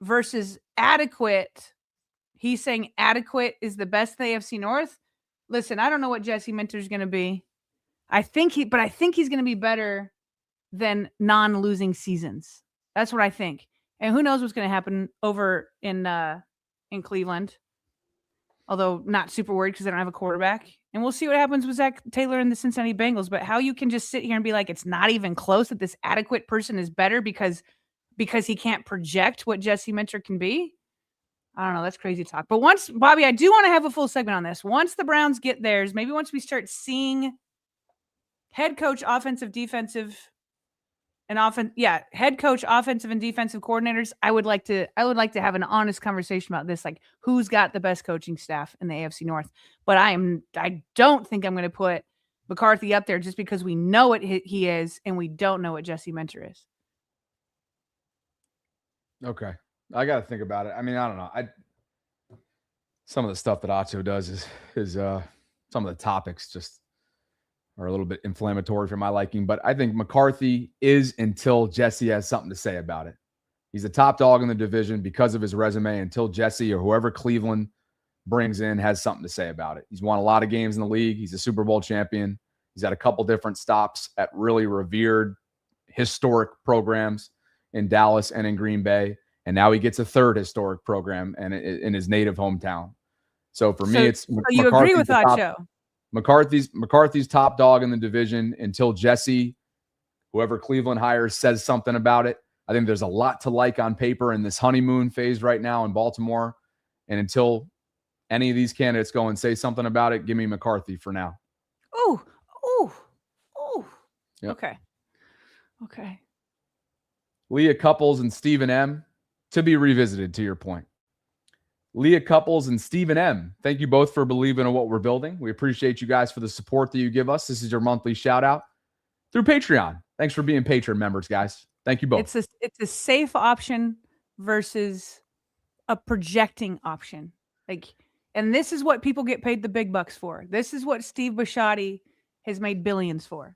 versus adequate, he's saying adequate is the best in the AFC North. Listen, I don't know what Jesse Minter is going to be. I think he's going to be better than non-losing seasons. That's what I think. And who knows what's going to happen over in Cleveland. Although not super worried because they don't have a quarterback. And we'll see what happens with Zach Taylor and the Cincinnati Bengals. But how you can just sit here and be like, it's not even close that this adequate person is better because he can't project what Jesse Minter can be. I don't know. That's crazy talk. But once, Bobby, I do want to have a full segment on this. Once the Browns get theirs, maybe once we start seeing head coach, offensive, defensive, head coach, offensive and defensive coordinators. I would like to have an honest conversation about this, like who's got the best coaching staff in the AFC North. But I don't think I'm going to put McCarthy up there just because we know what he is and we don't know what Jesse Minter is. Okay, I got to think about it. I mean, I don't know. Some of the stuff that Acho does is some of the topics just are a little bit inflammatory for my liking, but I think McCarthy is until Jesse has something to say about it. He's a top dog in the division because of his resume until Jesse or whoever Cleveland brings in has something to say about it. He's won a lot of games in the league. He's a Super Bowl champion. He's had a couple different stops at really revered, historic programs in Dallas and in Green Bay. And now he gets a third historic program and in his native hometown. So for me, it's so you agree with Acho? McCarthy's top dog in the division until Jesse, whoever Cleveland hires, says something about it. I think there's a lot to like on paper in this honeymoon phase right now in Baltimore. And until any of these candidates go and say something about it, give me McCarthy for now. Ooh. Yep. Okay. Leah Couples and Stephen M. to be revisited, to your point. Leah Couples and Stephen M. Thank you both for believing in what we're building. We appreciate you guys for the support that you give us. This is your monthly shout out through Patreon. Thanks for being Patreon members, guys. Thank you both. It's a safe option versus a projecting option. And this is what people get paid the big bucks for. This is what Steve Bisciotti has made billions for.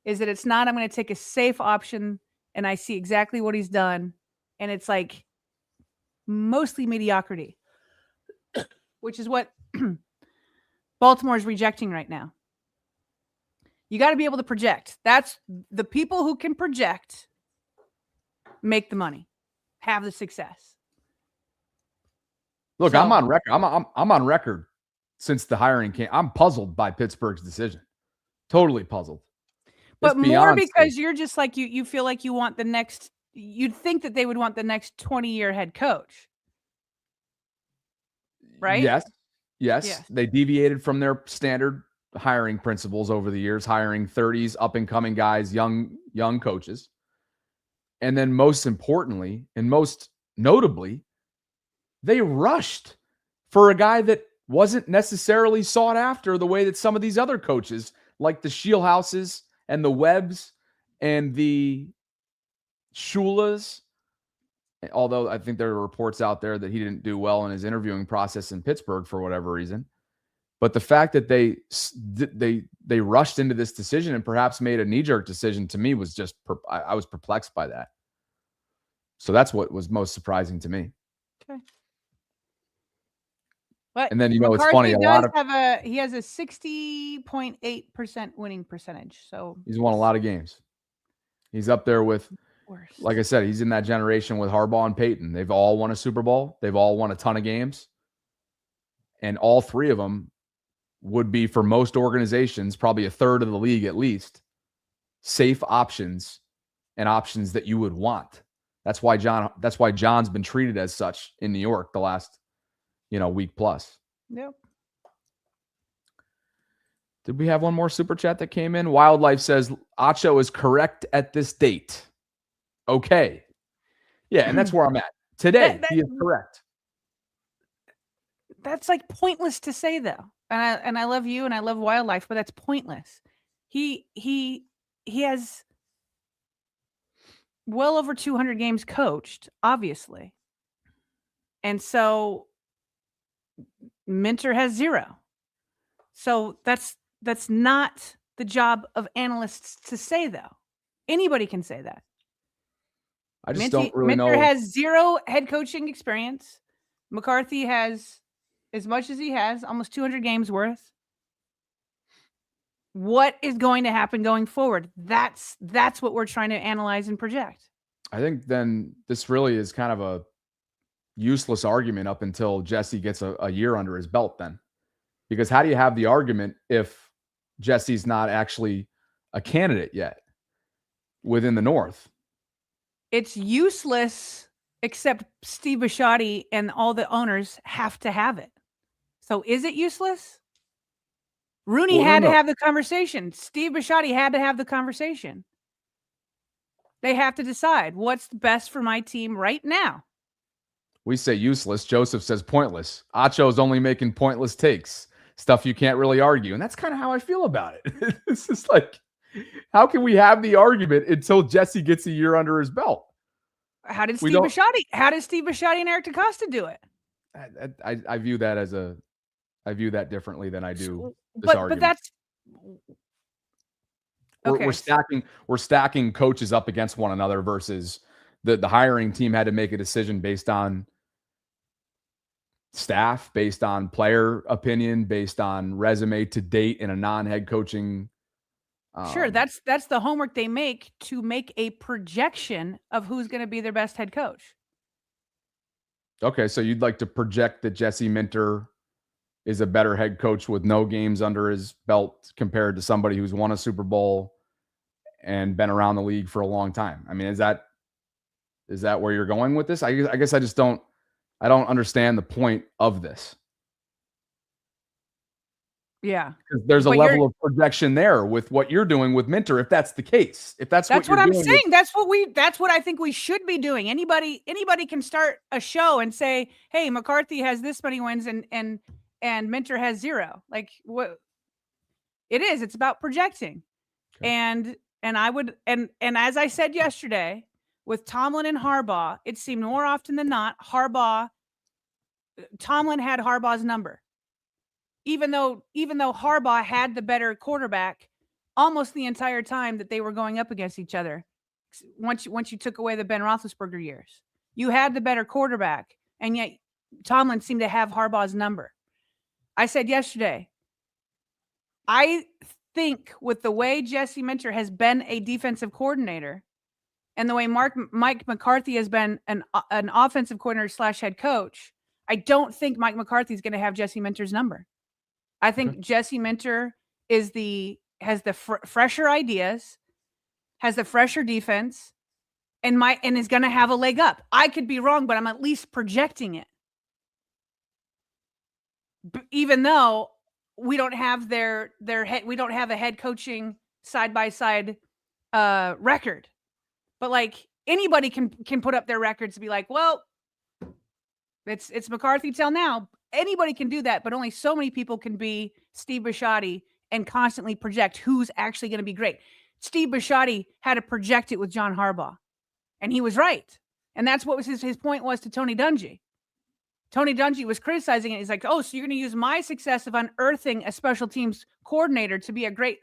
Is that it's not, I'm going to take a safe option and I see exactly what he's done. And it's like mostly mediocrity, which is what Baltimore is rejecting right now. You got to be able to project. That's the people who can project make the money, have the success. Look, I'm on record. I'm on record since the hiring came. I'm puzzled by Pittsburgh's decision. Totally puzzled. But more because you're just like you feel like you want the next. You'd think that they would want the next 20-year head coach, right? Yes. They deviated from their standard hiring principles over the years, hiring 30s up and coming guys, young coaches, and then most importantly and most notably, they rushed for a guy that wasn't necessarily sought after the way that some of these other coaches, like the Shieldhouses and the Webbs and the Shulas, although I think there are reports out there that he didn't do well in his interviewing process in Pittsburgh for whatever reason. But the fact that they rushed into this decision and perhaps made a knee-jerk decision to me was just I was perplexed by that. So that's what was most surprising to me. Okay. But and then it's McCarthy funny. He has a 60.8% winning percentage. So he's won a lot of games. He's up there with, like I said, he's in that generation with Harbaugh and Peyton. They've all won a Super Bowl. They've all won a ton of games. And all three of them would be, for most organizations, probably a third of the league at least, safe options and options that you would want. That's why John's been treated as such in New York the last week plus. Yep. Did we have one more super chat that came in? Wildlife says Acho is correct at this date. Okay. Yeah, and that's where I'm at. Today, he is correct. That's like pointless to say though. And I love you and I love Wildlife, but that's pointless. He has well over 200 games coached, obviously. And so Minter has 0. So that's not the job of analysts to say, though. Anybody can say that. I just don't really know. Minter has 0 head coaching experience. McCarthy has as much as he has, almost 200 games worth. What is going to happen going forward? That's what we're trying to analyze and project. I think then this really is kind of a useless argument up until Jesse gets a year under his belt then. Because how do you have the argument if Jesse's not actually a candidate yet within the North? It's useless, except Steve Bisciotti and all the owners have to have it. So is it useless? Rooney had to have the conversation. Steve Bisciotti had to have the conversation. They have to decide what's best for my team right now. We say useless. Joseph says pointless. Acho's only making pointless takes. Stuff you can't really argue. And that's kind of how I feel about it. It's just like, how can we have the argument until Jesse gets a year under his belt? How did Steve Bisciotti and Eric DeCosta do it? I view that differently than I do this but argument. But that's We're stacking coaches up against one another versus the hiring team had to make a decision based on staff, based on player opinion, based on resume to date in a non-head coaching. Sure, that's the homework they make to make a projection of who's going to be their best head coach. Okay, so you'd like to project that Jesse Minter is a better head coach with no games under his belt compared to somebody who's won a Super Bowl and been around the league for a long time. I mean, is that where you're going with this? I guess I just don't understand the point of this. Yeah. There's a level of projection there with what you're doing with Minter, if that's the case. If that's what I'm saying. That's what I think we should be doing. Anybody can start a show and say, hey, McCarthy has this many wins and Minter has 0. Like, what it is, it's about projecting. Okay. And as I said yesterday, with Tomlin and Harbaugh, it seemed more often than not, Tomlin had Harbaugh's number. Even though Harbaugh had the better quarterback almost the entire time that they were going up against each other. Once you took away the Ben Roethlisberger years, you had the better quarterback, and yet Tomlin seemed to have Harbaugh's number. I said yesterday, I think with the way Jesse Minter has been a defensive coordinator and the way Mike McCarthy has been an offensive coordinator / head coach, I don't think Mike McCarthy is going to have Jesse Minter's number. I think Jesse Minter has the fresher ideas, has the fresher defense, and is going to have a leg up. I could be wrong, but I'm at least projecting it. Even though we don't have we don't have a head coaching side by side record, but like anybody can put up their records and be like, well, it's McCarthy till now. Anybody can do that, but only so many people can be Steve Bisciotti and constantly project who's actually going to be great. Steve Bisciotti had to project it with John Harbaugh, and he was right. And that's what was his point was to Tony Dungy. Tony Dungy was criticizing it. He's like, oh, so you're going to use my success of unearthing a special teams coordinator to be a great,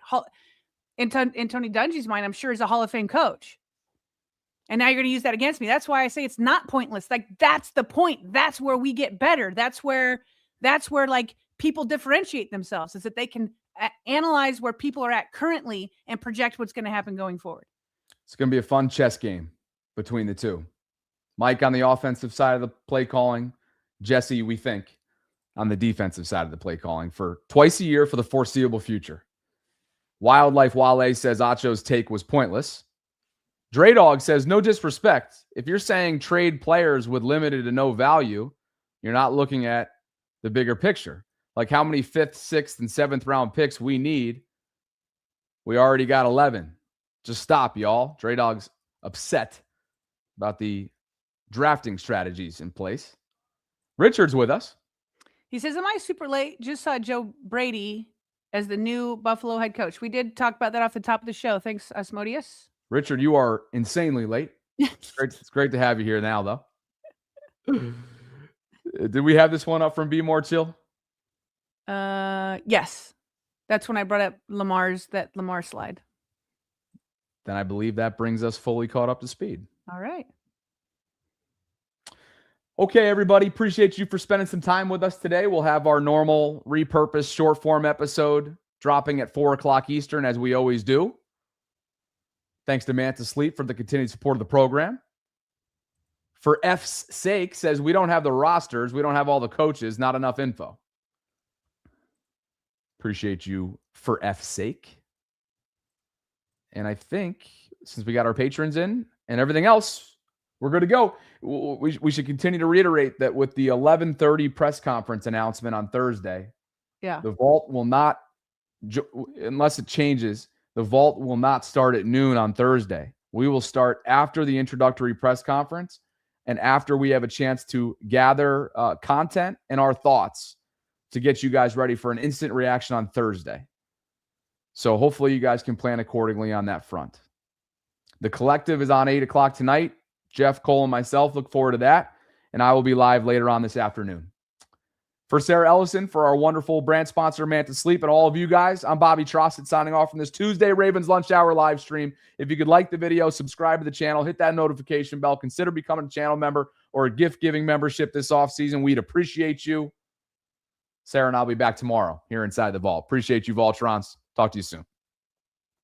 in Tony Dungy's mind, I'm sure is a Hall of Fame coach. And now you're going to use that against me. That's why I say it's not pointless. Like, that's the point. That's where we get better. That's where like people differentiate themselves, is that they can analyze where people are at currently and project what's going to happen going forward. It's going to be a fun chess game between the two. Mike on the offensive side of the play calling, Jesse, we think, on the defensive side of the play calling for twice a year for the foreseeable future. Wildlife Wale says Acho's take was pointless. Dre Dog says, no disrespect. If you're saying trade players with limited to no value, you're not looking at the bigger picture. Like how many 5th, 6th, and 7th round picks we need. We already got 11. Just stop, y'all. Dre Dog's upset about the drafting strategies in place. Richard's with us. He says, am I super late? Just saw Joe Brady as the new Buffalo head coach. We did talk about that off the top of the show. Thanks, Asmodeus. Richard, you are insanely late. It's great to have you here now, though. Did we have this one up from Be More Chill? Yes. That's when I brought up Lamar slide. Then I believe that brings us fully caught up to speed. All right. Okay, everybody. Appreciate you for spending some time with us today. We'll have our normal repurposed short form episode dropping at 4:00 Eastern, as we always do. Thanks to Manta Sleep for the continued support of the program. For F's sake, says we don't have the rosters. We don't have all the coaches. Not enough info. Appreciate you for F's sake. And I think since we got our patrons in and everything else, we're good to go. We should continue to reiterate that with the 11:30 press conference announcement on Thursday, the vault will not, unless it changes, the vault will not start at noon on Thursday. We will start after the introductory press conference and after we have a chance to gather content and our thoughts to get you guys ready for an instant reaction on Thursday. So hopefully you guys can plan accordingly on that front. The collective is on 8:00 tonight. Jeff, Cole, and myself look forward to that. And I will be live later on this afternoon. For Sarah Ellison, for our wonderful brand sponsor, Manta Sleep, and all of you guys, I'm Bobby Trossett signing off from this Tuesday Ravens Lunch Hour live stream. If you could like the video, subscribe to the channel, hit that notification bell, consider becoming a channel member or a gift-giving membership this offseason. We'd appreciate you. Sarah and I'll be back tomorrow here inside the Vault. Appreciate you, Vaultrons. Talk to you soon.